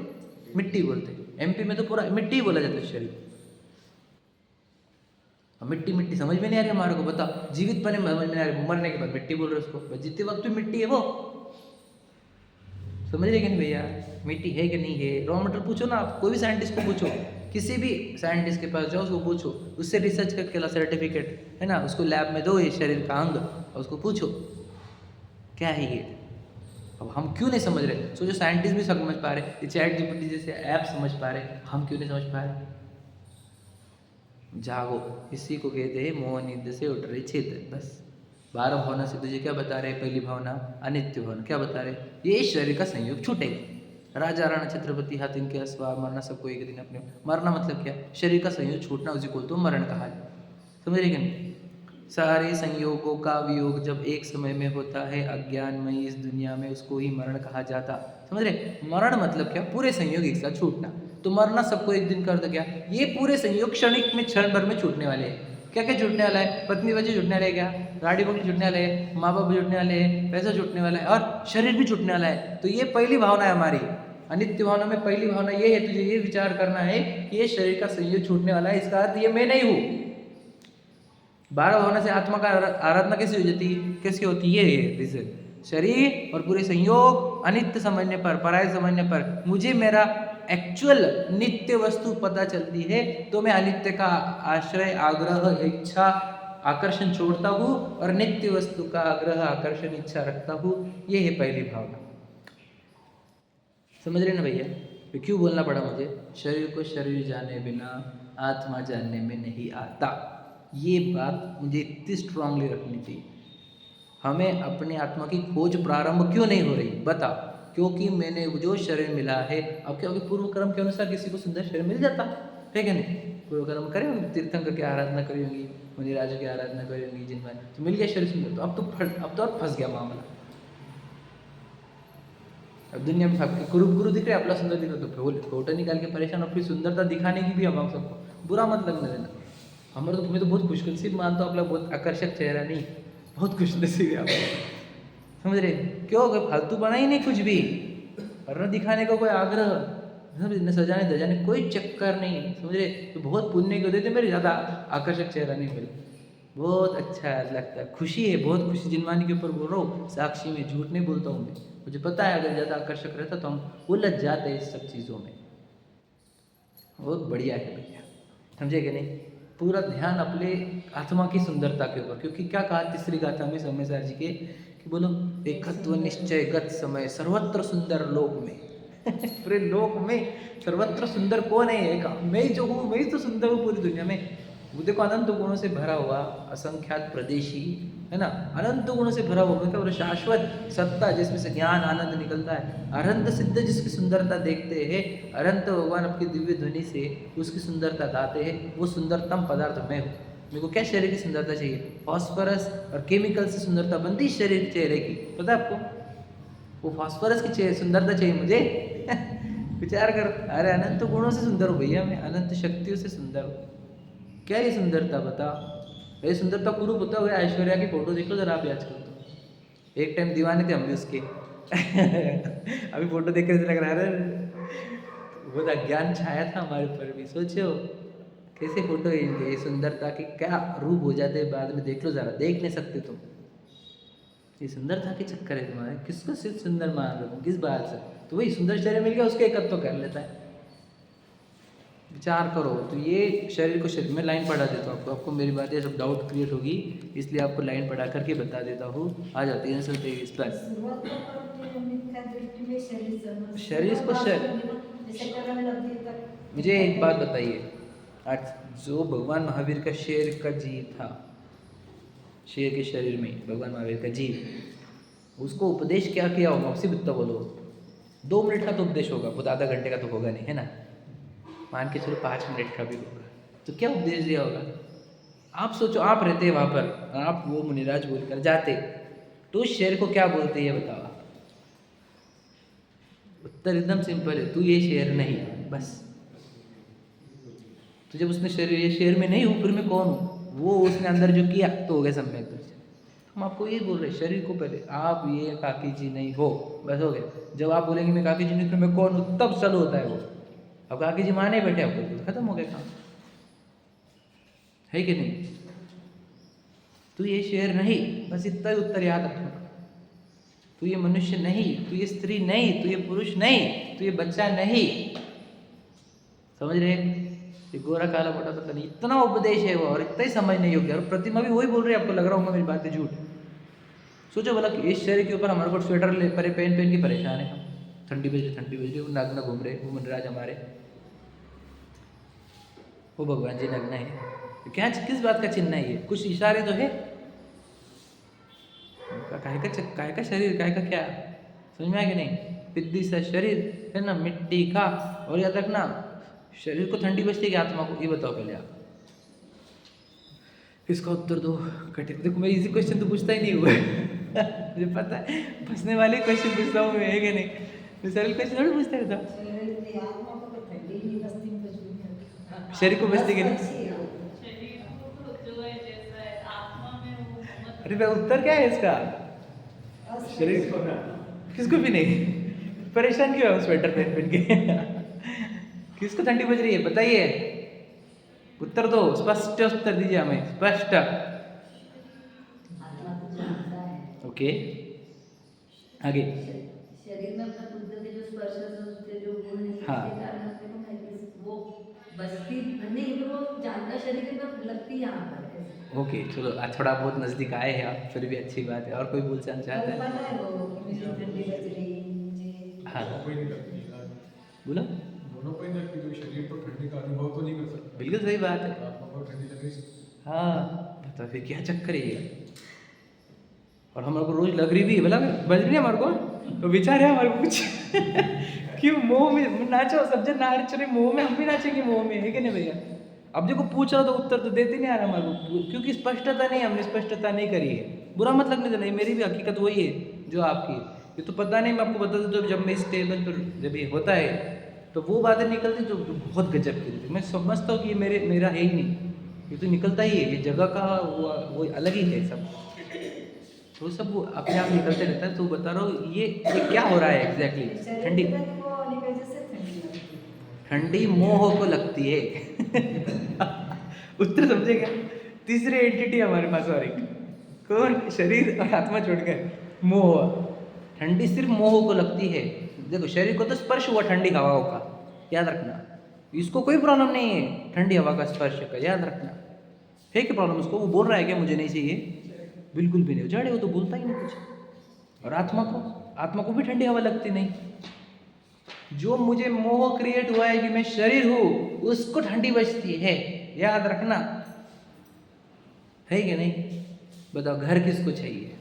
मिट्टी बोलते। एमपी में तो पूरा मिट्टी ही बोला जाता है शरीर। मिट्टी मिट्टी समझ में नहीं आ रही हमारे को, बताओ, जीवित बने समझ में नहीं आ रही, मरने के बाद मिट्टी बोल रहे उसको, जीते वक्त भी मिट्टी है वो, समझ रहे कि नहीं भैया? मिट्टी है कि नहीं है? रॉ मटेरियल पूछो ना, आप कोई भी साइंटिस्ट को पूछो, किसी भी साइंटिस्ट के पास जाओ, उसको पूछो, उससे रिसर्च करके ला सर्टिफिकेट, है ना, उसको लैब में दो ये शरीर का अंग, और उसको पूछो क्या है ये। अब हम क्यों नहीं समझ रहे? सोचो साइंटिस्ट भी समझ पा रहे, ये चैट जीपीटी जैसे ऐप समझ पा रहे, हम क्यों नहीं समझ पा रहे? जागो, इसी को कहते हैं मोह नींद से उठ रही चेतन। बस 12 भावना से तुझे क्या बता रहे? पहली भावना अनित्य भावना, क्या बता रहे? ये शरीर का संयोग छूटेगा। राजा राणा छत्रपति हाथी के अस्वार मरना, सबको एक दिन अपने मरना मतलब क्या? शरीर का संयोग छूटना, उसी को तो मरण कहा है। समझ रहे कि नहीं? सारे संयोगों का वियोग जब एक समय में होता है अज्ञानमयी इस दुनिया में, उसको ही मरण कहा जाता। समझ रहे? मरण मतलब क्या? पूरे संयोग एक साथ छूटना। तो मरना सबको एक दिन कर दो क्या? ये पूरे संयोग क्षणिक में, क्षण भर में छूटने वाले हैं। क्या क्या छूटने वाला है? पत्नी बच्चे छूटने वाले हैं, क्या गाड़ी बंगली छूटने वाले हैं, माँ बाप छूटने वाले हैं, पैसा छूटने वाला है, और शरीर भी छूटने वाला है। तो ये पहली भावना है हमारी अनित्य भावना में। पहली भावना ये है, तुझे ये विचार करना है कि ये शरीर का संयोग छूटने वाला है, इसका अर्थ ये मैं नहीं हूँ। 12 भावना से आत्मा का आराधना कैसे हो जाती है? कैसे होती है? ये रीजन, शरीर और पूरे संयोग अनित्य समझने पर, पराय समझने पर, मुझे मेरा एक्चुअल नित्य वस्तु पता चलती है, तो मैं अनित्य का आश्रय, आग्रह, इच्छा, आकर्षण छोड़ता हूँ और नित्य वस्तु का आग्रह, आकर्षण, इच्छा रखता हूँ। ये है पहली भावना। समझ रहे ना भैया? तो क्यों बोलना पड़ा मुझे? शरीर को शरीर जाने बिना आत्मा जानने में नहीं आता। ये बात मुझे इतनी स्ट्रांगली रखनी चाहिए। हमें अपने आत्मा की खोज प्रारंभ क्यों नहीं हो रही? बताओ। क्योंकि मैंने जो शरीर मिला है, अब क्या पूर्व कर्म के अनुसार किसी को सुंदर शरीर मिल जाता है कि नहीं? पूर्व कर्म करे होंगे, तीर्थंकर की आराधना करी होंगी, मुनिराज की आराधना करी होंगी, जिनमें तो मिल गया शरीर सुंदर। तो अब तो फंस गया मामला। अब दुनिया में सबके गुरु दिख रहे, अपना सुंदर दिख रहा, तो फोटो निकाल के परेशान, और फिर सुंदरता दिखाने की भी हम सबको बुरा मत लगने देना। हमारे तो, मैं तो बहुत खुशनसीब मानता हूँ, अपना बहुत आकर्षक चेहरा नहीं, बहुत खुशनसीब है आप, समझ रहे? क्यों? कोई फालतू बना ही नहीं कुछ भी, और न दिखाने का कोई आग्रह, न सजाने धजाने कोई चक्कर नहीं, समझ रहे? तो बहुत पुण्य को देते, मेरे ज़्यादा आकर्षक चेहरा नहीं, मेरे बहुत अच्छा लगता है, खुशी है, बहुत खुशी जिनवानी के ऊपर बोल रहा हूँ, साक्षी में, झूठ नहीं बोलता हूँ मैं। मुझे पता है अगर ज़्यादा आकर्षक रहता तो हम उलझ जाते इस सब चीज़ों में। बहुत बढ़िया है भैया, समझे कि नहीं? पूरा ध्यान अपने आत्मा की सुंदरता के ऊपर, क्योंकि क्या कहा तीसरी गाथा में समय सार जी के, कि बोलो एकत्व निश्चय गत समय सर्वत्र सुंदर लोक में। पूरे लोक में सर्वत्र सुंदर कौन है? एक मैं जो हूँ, मैं ही तो सुंदर हूँ पूरी दुनिया में। वो देखो अनंत गुणों से भरा हुआ, असंख्यात प्रदेशी, है ना, अनंत गुणों से भरा हुआ, मतलब शाश्वत सत्ता जिसमें से ज्ञान आनंद निकलता है, अनंत सिद्ध जिसकी सुंदरता देखते हैं, अनंत भगवान अपनी दिव्य ध्वनि से उसकी सुंदरता गाते हैं, वो सुंदरतम पदार्थ मैं हूँ। मेरे को क्या शरीर की सुंदरता चाहिए? फॉस्फोरस और केमिकल से सुंदरता बनती है शरीर चेहरे की, पता है आपको? वो फॉस्फोरस की सुंदरता चाहिए मुझे। विचार कर, अरे अनंत गुणों से सुंदर हूँ भैया मैं, अनंत शक्तियों से सुंदर हूँ। क्या ये सुंदरता बता? ये सुंदरता कुरूप होता हुआ ऐश्वर्या की फोटो देख लो जरा आप आजकल। तो एक टाइम दीवाने थे हम भी उसके। अभी फोटो देख कर लग रहा है वो अज्ञान छाया था हमारे ऊपर भी। सोचो कैसे फोटो ये सुंदरता के क्या रूप हो जाते हैं बाद में, देख लो जरा, देख नहीं सकते तुम। ये सुंदरता के चक्कर है तुम्हारे, किसको सिर्फ सुंदर मान रहे हो, किस बात से? तो वही सुंदर शरीर मिल गया, उसके एकत्व कर लेता है। विचार करो। तो ये शरीर को शरीर में लाइन पढ़ा देता हूँ आपको मेरी बातें सब डाउट क्रिएट होगी, इसलिए आपको लाइन पढ़ा करके बता देता हूँ। आ जाती है आंसर 23 प्लस। शरीर को मुझे एक बात बताइए, आज जो भगवान महावीर का शेर का जीव था, शेर के शरीर में भगवान महावीर का जीव, उसको उपदेश क्या किया होगा उसी बित्ता बोलो। 2 मिनट का तो उपदेश होगा, खुद आधा घंटे का तो होगा नहीं, है ना। मान के चलो 5 मिनट का भी होगा, तो क्या उपदेश दिया होगा। आप सोचो, आप रहते वहाँ पर, आप वो मुनिराज बोलकर जाते, तो उस शेर को क्या बोलते ये बताओ। उत्तर एकदम सिंपल है, तू ये शेर नहीं, बस। तो जब उसने शरीर, ये शेर में नहीं हूँ, फिर मैं कौन हूँ। वो उसने अंदर जो किया तो हो गया सम्यक दर्शन। हम आपको ये बोल रहे, शरीर को पहले आप ये काकी जी नहीं हो, बस हो गया। जब आप बोलेंगे मैं काकी जी नहीं, फिर मैं कौन हूँ, तब चालू होता है वो। अब काकी जी माने बैठे आपको, तो खत्म हो गया काम, है कि नहीं। तू ये शेर नहीं, बस इतना ही उत्तर याद रखना। तू ये मनुष्य नहीं, तू ये स्त्री नहीं, तू ये पुरुष नहीं, तू ये बच्चा नहीं। समझ रहे, ये गोरा काला मोटा पता नहीं, इतना उपदेश है वो, और इतना ही समझने योग्य। और प्रतिमा भी वही बोल रही है, आपको लग रहा होगा मेरी बातें झूठ। सोचो भला कि इस शरीर के ऊपर हमारे को स्वेटर ले पहन पहन के परेशान है हम, ठंडी बज रही, नग्न घूम रहे, वो मनराज हमारे, वो भगवान जी नग्न है। तो क्या, किस बात का चिन्ह है ये, कुछ इशारे तो है। काहे का शरीर, काहे का क्या, समझ में आया कि नहीं। पिद्दी सा शरीर है ना, मिट्टी का। और याद रखना, शरीर को ठंडी बजती है कि आत्मा को, ये बताओ पहले आप। इसका उत्तर दो। कठिन, देखो मैं इजी क्वेश्चन तो पूछता ही नहीं हुआ मुझे पता है, फंसने वाले क्वेश्चन पूछता हूँ मैं, है कि नहीं। मैं सरल क्वेश्चन थोड़ी पूछता रहता। शरीर को बजती कि नहीं। अरे भाई उत्तर क्या है इसका, शरीर किसको भी नहीं, परेशान क्यों है स्वेटर पहन पहन के किसको ठंडी बज रही है बताइए, उत्तर दो, स्पष्ट उत्तर दीजिए हमें, स्पष्ट। ओके, आगे। शरीर में अपना खुद से जो स्पर्श से जो गुण है, हाँ। इसके कारण अपने को महसूस वो बसती नहीं, तो वो जानता शरीर में लगती यहाँ पर। ओके चलो, आज थोड़ा बहुत नज़दीक आए हैं आप, फिर भी अच्छी बात है। और कोई बोलना चाहता है। हाँ बोलो। दोनों को ही लगती, कोई शरीर पर ठंडी का अनुभव तो नहीं कर सकता। बिल्कुल सही बात है। आत्मा को ठंडी लग नहीं सकती। हाँ बता, फिर क्या चक्कर है ये। और हमारे को रोज लग रही भी है, बोला बज रही है हमारे को, तो विचार है हमारे को कुछ क्यों मोह में नाचो, सब जन नाच रहे मोह में, हम भी नाचेंगे मोह में, है कि नहीं भैया। अब देखो पूछ रहा तो उत्तर तो देते नहीं आ रहा हमारे को, क्योंकि स्पष्टता नहीं, हमने स्पष्टता नहीं करी है। बुरा मत लगने देना, मेरी भी हकीकत वही है जो आपकी। ये तो पता नहीं, मैं आपको बता दूं, जब मैं इस टेबल पर जब ये होता है तो वो बातें निकलती जो बहुत गजब की थी। मैं समझता हूँ कि ये मेरा है ही नहीं, ये तो निकलता ही है, ये जगह का वो अलग ही है सब, तो सब वो अपने आप निकलते रहता है। तो बता रहा हूँ ये क्या हो रहा है एग्जैक्टली। ठंडी ठंडी मोह को लगती है उत्तर समझे क्या। तीसरे एंटिटी हमारे पास और एक, कौन, शरीर और आत्मा छोड़कर मोह। ठंडी सिर्फ मोह को लगती है। देखो शरीर को तो स्पर्श हुआ ठंडी हवाओं का, याद रखना, इसको कोई प्रॉब्लम नहीं है ठंडी हवा का स्पर्श का, याद रखना। है क्या प्रॉब्लम उसको, वो बोल रहा है क्या मुझे नहीं चाहिए, बिल्कुल भी नहीं, जड़े वो तो बोलता ही नहीं कुछ। और आत्मा को भी ठंडी हवा लगती नहीं। जो मुझे मोह क्रिएट हुआ है कि मैं शरीर हूं, उसको ठंडी बजती है, याद रखना, है कि नहीं। बताओ घर किसको चाहिए,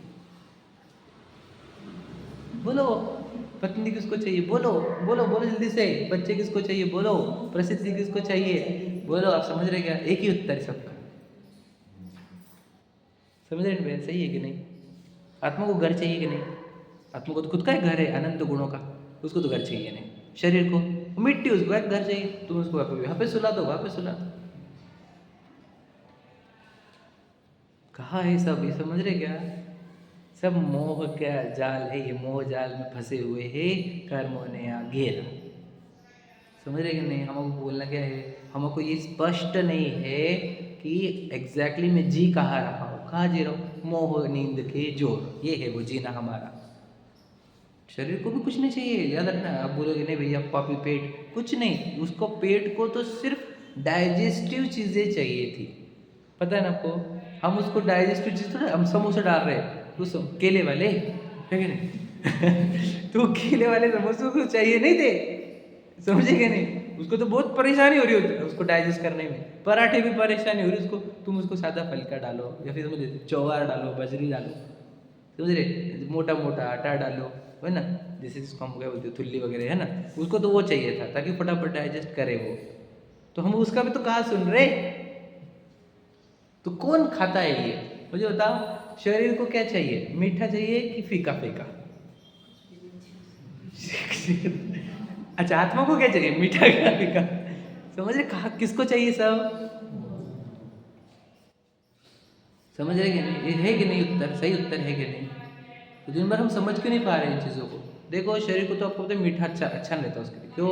बोलो। पत्नी किसको चाहिए, बोलो बोलो बोलो जल्दी से। बच्चे किसको चाहिए, बोलो। प्रसिद्धि किसको चाहिए, बोलो। आप समझ रहे क्या, एक ही उत्तर है सबका, समझ रहे हैं, सही है कि नहीं। आत्मा को घर चाहिए कि नहीं, आत्मा को तो खुद का एक घर है अनंत गुणों का, उसको तो घर चाहिए नहीं। शरीर को मिट्टी, उसको एक घर चाहिए, तुम उसको वहाँ पे सुला दो, वहाँ पे सुला दो। कहाँ है सब, ये समझ रहे क्या, सब मोह का जाल है, ये मोह जाल में फंसे हुए हैं, कर्मों ने आ घेरा। समझ रहे कि नहीं। हमको बोलना क्या है, हमको ये स्पष्ट नहीं है कि एग्जैक्टली मैं जी कहाँ रहा हूँ, कहाँ जी रहा हूँ। मोह नींद के जोर, ये है वो जीना हमारा। शरीर को भी कुछ नहीं चाहिए, याद रखना। आप बोलोगे नहीं भैया पापी पेट, कुछ नहीं, उसको पेट को तो सिर्फ डाइजेस्टिव चीज़ें चाहिए थी, पता है ना आपको। हम उसको डाइजेस्टिव चीज़ तो हम समोसे डाल रहे हैं उस केले वाले, है कि नहीं तो केले वाले समोसे को चाहिए नहीं थे, समझे क्या नहीं। उसको तो बहुत परेशानी हो रही होती है उसको डाइजेस्ट करने में, पराठे भी परेशानी हो रही है उसको, तुम उसको सादा फलका डालो या फिर समझ चौवार डालो, बजरी डालो, समझ रहे, मोटा मोटा आटा डालो, है ना, जैसे जिसको हम क्या बोलते हैं थुल्ली वगैरह, है ना, उसको तो वो चाहिए था ताकि फटाफट डाइजेस्ट करे वो। तो हम उसका भी तो कहा सुन रहे, तो कौन खाता है ये मुझे बताओ। शरीर को क्या चाहिए, मीठा चाहिए कि फीका फीका? अच्छा, आत्मा को क्या चाहिए, मीठा क्या फीका? समझ रहे कहा किसको चाहिए सब? समझ रहे कि नहीं, ये है कि नहीं उत्तर, सही उत्तर है कि नहीं? तो दिन भर हम समझ क्यों नहीं पा रहे इन चीज़ों को। देखो शरीर को तो आपको पता है मीठा अच्छा नहीं रहता उसके लिए, क्यों?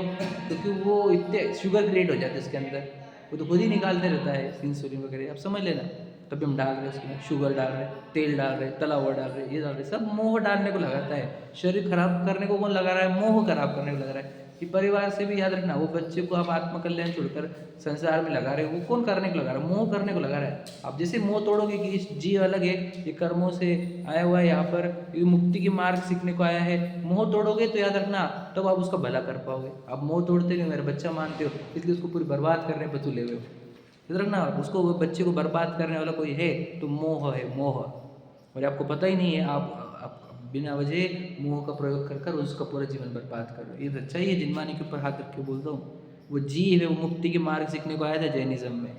क्योंकि वो इतने शुगर क्रिएट हो जाते हैं इसके अंदर, वो तो खुद ही निकालते रहता है इंसुलिन वगैरह, आप समझ लेना। तभी हम डाल रहे हैं उसमें, शुगर डाल रहे हैं, तेल डाल रहे हैं, तला हुआ डाल रहे हैं, ये डाल रहे हैं, सब मोह डालने को लगाता है। शरीर खराब करने को कौन लगा रहा है? मोह खराब करने को लगा रहा है। कि परिवार से भी याद रखना, वो बच्चे को आप आत्मकल्याण छोड़कर संसार में लगा रहे हो, वो कौन करने को लगा रहा है? मोह करने को लगा रहा है। आप जैसे मोह तोड़ोगे कि इस जीव अलग है, ये कर्मों से आया हुआ है, यहाँ पर ये मुक्ति की मार्ग सीखने को आया है, मोह तोड़ोगे तो याद रखना तब तो आप उसका भला कर पाओगे। आप मोह तोड़ते नहीं, मेरा बच्चा मानते हो, इसलिए उसको पूरी बर्बाद करने पर तुले हुए हो। याद रखना, उसको वो बच्चे को बर्बाद करने वाला कोई है तो मोह है, मोह। और आपको पता ही नहीं है, आप बिना वजह मोह का प्रयोग कर उसका पूरा जीवन बर्बाद कर रहे हो। ये सच्चाई है, जिनमानी के ऊपर हाथ रख के बोलता हूँ। वो जीव है, वो मुक्ति के मार्ग सीखने को आया था जैनिज्म में,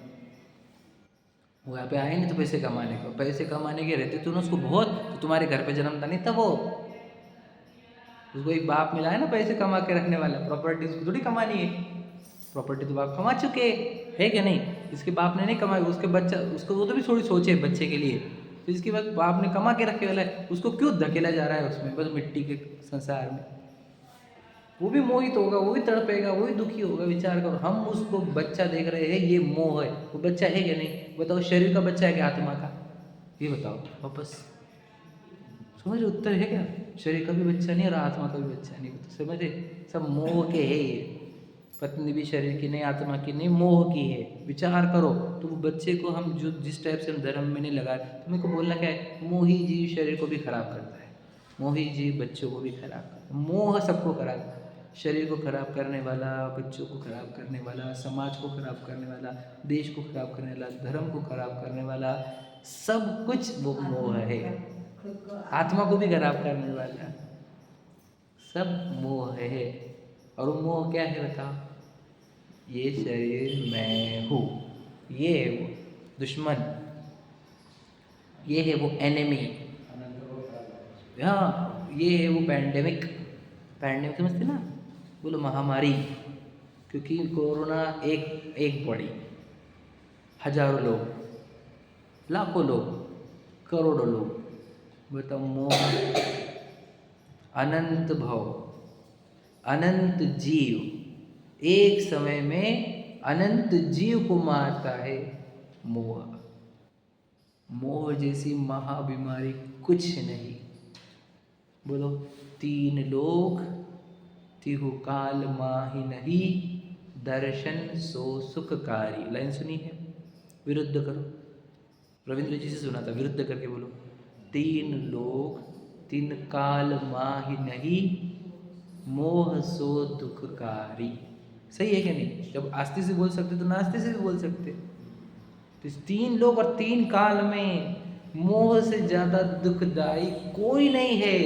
वो यहाँ पे आए नहीं तो पैसे कमाने को, पैसे कमाने के रहते तो उसको बहुत, तो तुम्हारे घर पे जन्मता नहीं था वो, उसको एक बाप मिला है ना पैसे कमा के रखने वाला, प्रॉपर्टी उसको थोड़ी कमानी है, प्रॉपर्टी तो बाप कमा चुके है कि नहीं? इसके बाप ने नहीं कमाई, उसके बच्चा, उसको वो तो भी थोड़ी सोचे बच्चे के लिए, तो इसके बाद बाप ने कमा के रखे वाला है, उसको क्यों धकेला जा रहा है उसमें, बस मिट्टी के संसार में? वो भी मोहित होगा, वो भी तड़पेगा, वो भी दुखी होगा। विचार करो, हम उसको बच्चा देख रहे हैं, ये मोह है, वो बच्चा है कि नहीं? बताओ, शरीर का बच्चा है कि आत्मा का? ये बताओ वापस, समझ रहे? उत्तर है क्या? शरीर का भी बच्चा नहीं और आत्मा का भी बच्चा नहीं, तो समझ रहे, सब मोह के है ये। पत्नी भी शरीर की नहीं, आत्मा की नहीं, मोह की है। विचार करो, तो वो बच्चे को हम जो जिस टाइप से हम धर्म में नहीं लगाए, तो मेरे को बोलना क्या है, मोही जीव शरीर को भी खराब करता है, मोही जीव बच्चों को भी खराब करता है। मोह सबको खराब करता है, शरीर को खराब करने वाला, बच्चों को खराब करने वाला, समाज को खराब करने वाला, देश को खराब करने वाला, धर्म को खराब करने वाला, सब कुछ वो मोह है। आत्मा को भी खराब करने वाला सब मोह है। और वो मोह क्या है बताओ? ये शरीर मैं हूँ, ये है वो दुश्मन, ये है वो एनिमी, हाँ ये है वो पैंडेमिक। पैंडेमिक समझते ना, बोलो महामारी, क्योंकि कोरोना एक पड़ी, हजारों लोग, लाखों लोग, करोड़ों लोग, बताओ मोह, अनंत भव, अनंत जीव, एक समय में अनंत जीव को मारता है मोह। मोह जैसी महाबीमारी कुछ नहीं। बोलो, 3 लोग तिहु काल माही नहीं, दर्शन सो सुखकारी। लाइन सुनी है? विरुद्ध करो, रविंद्र जी से सुना था, विरुद्ध करके बोलो। 3 लोग 3 काल माही नहीं, मोह सो दुखकारी। सही है कि नहीं? जब आस्ते से बोल सकते तो नास्ते से भी बोल सकते। तो 3 लोग और 3 काल में मोह से ज्यादा दुखदाई कोई नहीं है।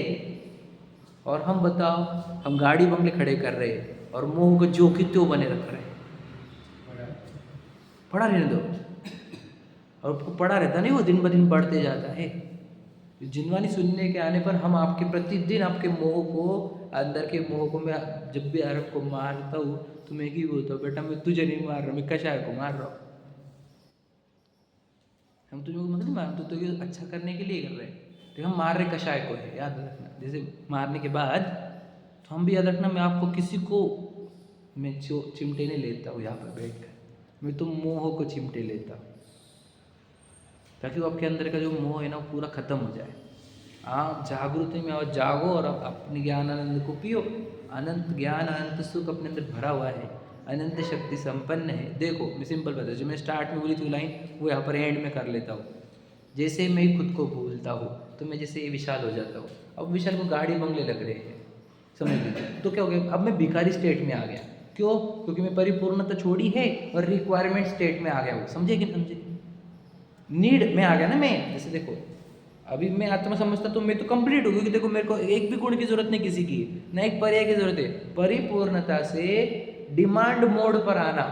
और हम बताओ, हम गाड़ी बंगले खड़े कर रहे हैं और मोह को जो कि त्यों बने रख रहे हैं। पड़ा रहने दो, और पड़ा रहता नहीं, वो दिन ब दिन बढ़ते जाता है। जिनवानी सुनने के आने पर हम आपके प्रतिदिन आपके मोह को, अंदर के मोह को, मैं जब भी अरब को मारता हूँ तो मैं ही बोलता हूँ, बेटा मैं तुझे नहीं मार रहा, मैं कशाय को मार रहा हूँ। हम तुझे मतलब नहीं मार, तो ये अच्छा करने के लिए कर रहे हैं, तो हम मार रहे कशाय को है, याद रखना। जैसे मारने के बाद तो हम भी याद रखना, मैं आपको किसी को मैं चिमटे नहीं लेता हूँ यहाँ पर बैठ कर, मैं तो मोह को चिमटे लेता हूँ, ताकि वो आपके अंदर का जो मोह है ना वो पूरा खत्म हो जाए। आप जागृति में और जागो और अपने ज्ञान आनंद को पियो। अनंत ज्ञान अनंत सुख अपने अंदर भरा हुआ है, अनंत शक्ति संपन्न है। देखो मैं सिंपल बता, जो मैं स्टार्ट में बोली थी लाइन, वो यहाँ पर एंड में कर लेता हूँ। जैसे मैं खुद को भूलता हूँ तो मैं जैसे विशाल हो जाता हूँ। अब विशाल को गाड़ी बंगले लग रहे हैं, समझ लीजिए, तो क्या हो गया, अब मैं भिखारी स्टेट में आ गया। क्यों? क्योंकि मैं परिपूर्णता छोड़ी है और रिक्वायरमेंट स्टेट में आ गया हूँ। समझे कि नहीं समझे? नीड में आ गया ना मैं। जैसे देखो अभी मैं आत्मा समझता तो मैं तो कंप्लीट हूँ, क्योंकि देखो मेरे को एक भी गुण की जरूरत नहीं किसी की, ना एक पर्याय की जरूरत है। परिपूर्णता से डिमांड मोड पर आना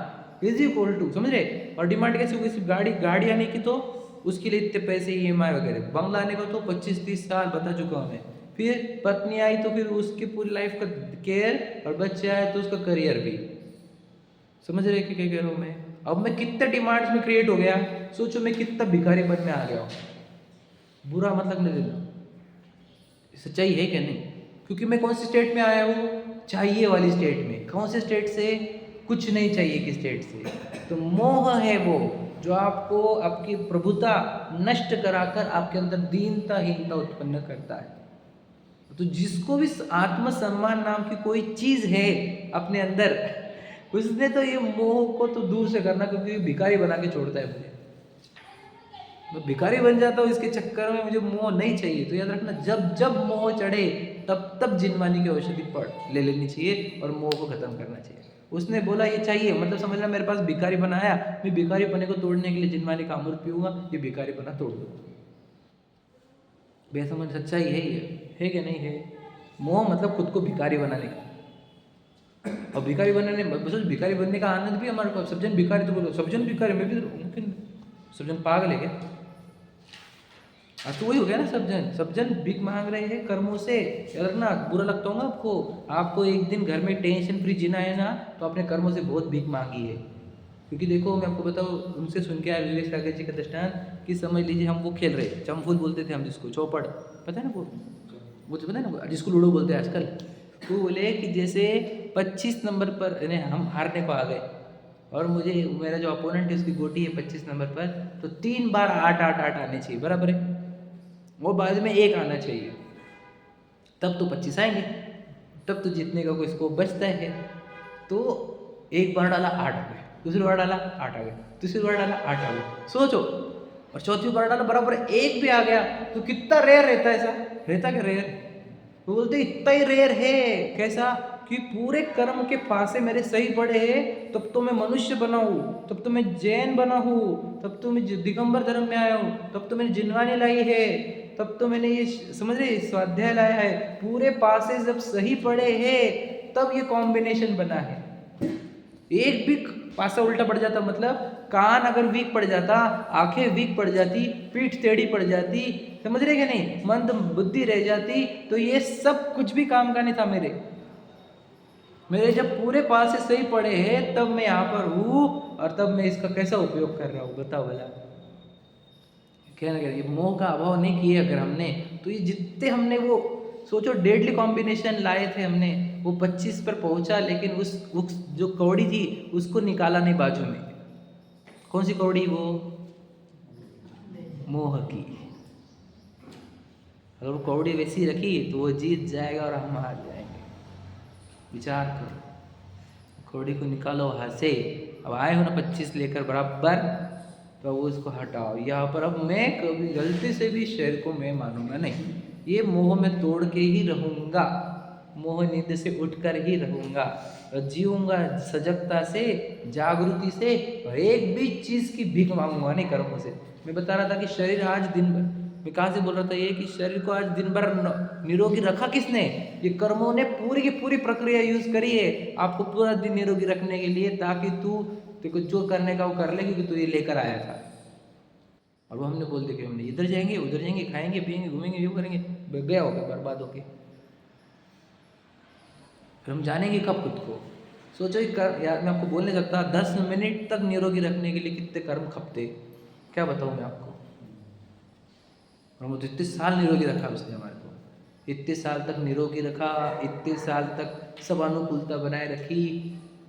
इज इक्वल टू, समझ रहे? और डिमांड कैसे होगी? सिर्फ गाड़ी आने की तो उसके लिए इतने पैसे EMI वगैरह, बंगला आने को तो 25-30 साल बता चुका हूँ मैं। फिर पत्नी आई तो फिर उसकी पूरी लाइफ का केयर, और बच्चे आए तो उसका करियर भी। समझ रहे कि क्या कह रहा हूँ मैं? अब मैं कितने डिमांड्स में क्रिएट हो गया, सोचो मैं कितना भिखारी बनने आ गया हूँ। बुरा मतलब नहीं देना, सच्चाई है क्या नहीं? क्योंकि मैं कौन सी स्टेट में आया हूँ? चाहिए वाली स्टेट में। कौन से स्टेट से? कुछ नहीं चाहिए की स्टेट से। तो मोह है वो जो आपको आपकी प्रभुता नष्ट कराकर आपके अंदर दीनता हीनता उत्पन्न करता है। तो जिसको भी आत्मसम्मान नाम की कोई चीज है अपने अंदर, उसने तो ये मोह को तो दूर से करना, क्योंकि भिखारी बना के छोड़ता है मुझे। मैं भिखारी बन जाता हूँ इसके चक्कर में, मुझे मोह नहीं चाहिए। तो याद रखना, जब जब मोह चढ़े तब तब जिनवानी की औषधि पढ़ ले लेनी चाहिए और मोह को खत्म करना चाहिए। उसने बोला ये चाहिए, मतलब समझना मेरे पास भिखारी बनाया, मैं भिखारी पने को तोड़ने के लिए जिनवानी का अमृत पीऊंगा, ये भिखारी बना तोड़ दूंगा। बेसमझ सच्चाई है ये, है कि नहीं है? मोह मतलब खुद को भिखारी बनाने का। और भिखारी बनाने, बस भिखारी बनने का आनंद भी हमारे को। सब जन भिखारी तो बोलो, सब जन भिखारी, मैं भी मुमकिन, सब जन पागल है क्या? तो वही हो गया ना, सब जन भीख मांग रहे हैं कर्मों से। याद रखना, बुरा लगता होगा आपको। आपको एक दिन घर में टेंशन फ्री जीना है ना, तो अपने कर्मों से बहुत भीख मांगी है। क्योंकि देखो मैं आपको बताऊँ, उनसे सुन के आया विवेक सागर जी का दृष्टांत कि समझ लीजिए हम वो खेल रहे, चमफूल बोलते थे हम जिसको, चौपड़, पता है ना वो तो पता है ना, जिसको लूडो बोलते हैं आजकल। तो बोले कि जैसे 25 नंबर पर हम हारने को आ गए, और मुझे मेरा जो अपोनेंट है उसकी गोटी है 25 नंबर पर, तो 3 बार 8-8-8 आने चाहिए, बराबर है? वो बाद में 1 आना चाहिए, तब तो 25 आएंगे, तब तो जीतने का कोई स्कोप बचता है। तो एक बार डाला 8 आ गए, दूसरी बार डाला 8 आ गए, तीसरी बार डाला 8 आ गए, सोचो। और चौथी बार डाला बराबर 1 भी आ गया, तो कितना रेयर रहता है ऐसा? रहता क्या रेयर? वो बोलते इतना ही रेयर है। कैसा? कि पूरे कर्म के पासे मेरे सही पड़े हैं, तब तो मैं मनुष्य बना हूँ, तब तो मैं जैन बना हूँ, तब तो मैं दिगंबर धर्म में आया हूँ, तब तो मैंने जिनवानी लाई है, तब तो मैंने ये समझ रहे स्वाध्याय लाया है। पूरे पासे जब सही पड़े हैं तब ये कॉम्बिनेशन बना है। एक भी पासा उल्टा पड़ जाता, मतलब कान अगर वीक पड़ जाता, आंखें वीक पड़ जाती, पीठ टेढ़ी पड़ जाती, समझ रहे क्या नहीं, मंद बुद्धि रह जाती, तो ये सब कुछ भी काम का नहीं था मेरे जब पूरे पास से सही पड़े हैं तब मैं यहाँ पर हूँ, और तब मैं इसका कैसा उपयोग कर रहा हूँ, बताओ भला। क्या ना, ये मोह का अभाव नहीं किए अगर हमने, तो ये जितने हमने वो सोचो डेडली कॉम्बिनेशन लाए थे हमने, वो 25 पर पहुंचा, लेकिन उस जो कौड़ी थी उसको निकाला नहीं बाजू में। कौन सी कौड़ी? वो मोह की। अगर वो कौड़ी वैसी रखी तो वो जीत जाएगा और हम हार जाएंगे। विचार करो, कौड़ी को निकालो हाथ से। अब आए हो ना 25 लेकर बराबर, तो वो उसको हटाओ यहाँ पर। अब मैं कभी गलती से भी शरीर को मैं मानूंगा नहीं, ये मोह में तोड़ के ही रहूंगा, मोह नींद से उठकर ही रहूंगा, और जीऊंगा सजगता से, जागृति से, और एक भी चीज की भीख मांगूंगा नहीं कर्मों से। मैं बता रहा था कि शरीर आज दिन भर, मैं कहाँ से बोल रहा था ये, कि शरीर को आज दिन भर निरोगी रखा किसने? ये कर्मों ने पूरी की पूरी प्रक्रिया यूज करी है आपको पूरा दिन निरोगी रखने के लिए, ताकि तू देखो जो करने का वो कर ले, क्योंकि तू ये लेकर आया था। और वो हमने बोल दिया कि हमने इधर जाएंगे उधर जाएंगे, खाएंगे पिएंगे घूमेंगे ये करेंगे, गया हो गया बर्बाद होके। फिर हम जानेंगे कब खुद को? सोचो यार, मैं आपको बोल नहीं सकता 10 मिनट तक निरोगी रखने के लिए कितने कर्म खपते, क्या बताऊँ मैं आपको। और वो तो इतने साल निरोगी रखा उसने हमारे को, इतने साल तक निरोगी रखा, इतने साल तक सब अनुकूलता बनाए रखी,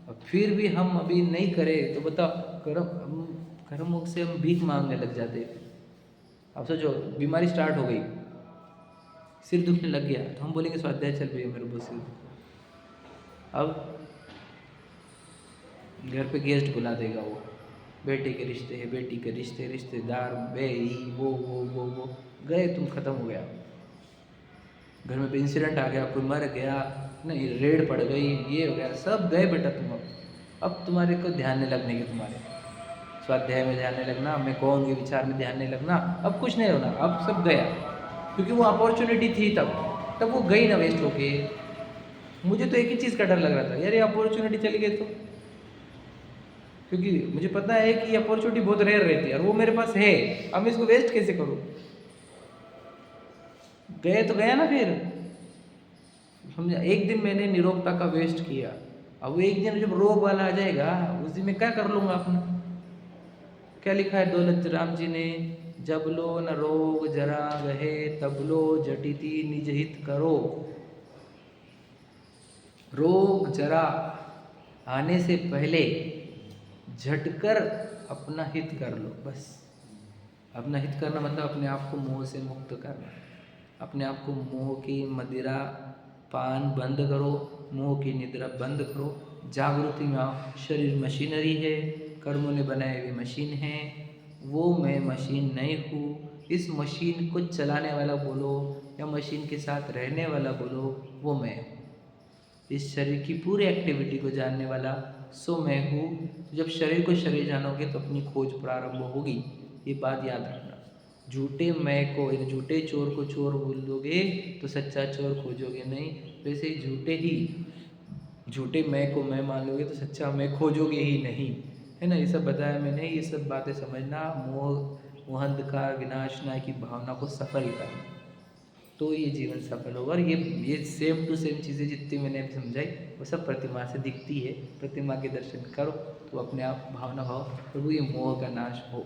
और फिर भी हम अभी नहीं करें तो बताओ, कर्म से हम भीख मांगने लग जाते। अब सोचो बीमारी स्टार्ट हो गई, सिर दुखने लग गया, तो हम बोलेंगे स्वाध्याय चल रही है मेरे को सिर। अब घर पे गेस्ट बुला देगा वो, बेटे के रिश्ते है, बेटी के रिश्ते, रिश्तेदार, वो गए, तुम खत्म हो गया। घर में इंसिडेंट आ गया, कोई मर गया, नहीं रेड पड़ गई, ये हो गया, सब गए बेटा तुम। अब तुम्हारे को ध्यान नहीं लगने की, तुम्हारे स्वाध्याय में ध्यान नहीं लगना, मैं कौन के विचार में ध्यान नहीं लगना, अब कुछ नहीं होना, अब सब गया। क्योंकि वो अपॉर्चुनिटी थी तब वो गई ना वेस्ट होके। मुझे तो एक ही चीज़ का डर लग रहा था, यार ये अपॉर्चुनिटी चली गई तो, क्योंकि मुझे पता है कि अपॉर्चुनिटी बहुत रेयर रहती है और वो मेरे पास है, अब मैं इसको वेस्ट कैसे करूँ। गए तो गया ना फिर, समझा। एक दिन मैंने निरोगता का वेस्ट किया, अब वो एक दिन जब रोग वाला आ जाएगा उस दिन मैं क्या कर लूँगा अपना। क्या लिखा है दौलत राम जी ने, जब लो न रोग जरा गहे, तब लो जटिति निज हित करो। रोग जरा आने से पहले झटकर अपना हित कर लो, बस। अपना हित करना मतलब अपने आप को मोह से मुक्त करना, अपने आप को मोह की मदिरा पान बंद करो, मोह की निद्रा बंद करो, जागृति में आओ। शरीर मशीनरी है, कर्मों ने बनाए हुए मशीन है, वो मैं मशीन नहीं हूँ। इस मशीन को चलाने वाला बोलो या मशीन के साथ रहने वाला बोलो, वो मैं हूँ। इस शरीर की पूरी एक्टिविटी को जानने वाला सो मैं हूँ। जब शरीर को शरीर जानोगे तो अपनी खोज प्रारंभ होगी, ये बात याद रखना। झूठे मैं को, झूठे चोर को चोर बोल दोगे तो सच्चा चोर खोजोगे नहीं, वैसे ही झूठे मैं को मैं मान लोगे तो सच्चा मैं खोजोगे ही नहीं, है ना। ये सब बताया मैंने, ये सब बातें समझना। मोह अंधकार विनाशना की भावना को सफल करना, तो ये जीवन सफल होगा। और ये सेम टू सेम चीज़ें जितनी मैंने अभी समझाई वो सब प्रतिमा से दिखती है। प्रतिमा के दर्शन करो तो अपने आप भावना भाव प्रभु ये मोह का नाश हो,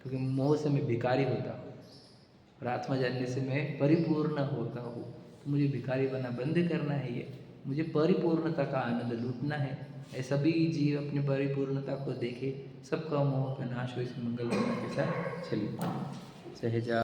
क्योंकि मोह से मैं भिखारी होता हूँ और आत्मा जानने से मैं परिपूर्ण होता हूँ। तो मुझे भिखारी बना बंद करना है, ये मुझे परिपूर्णता का आनंद लूटना है। ऐसा भी जीव अपनी परिपूर्णता को देखे, सबका मोह का नाश हो, इस मंगल के साथ चलिए। सहजा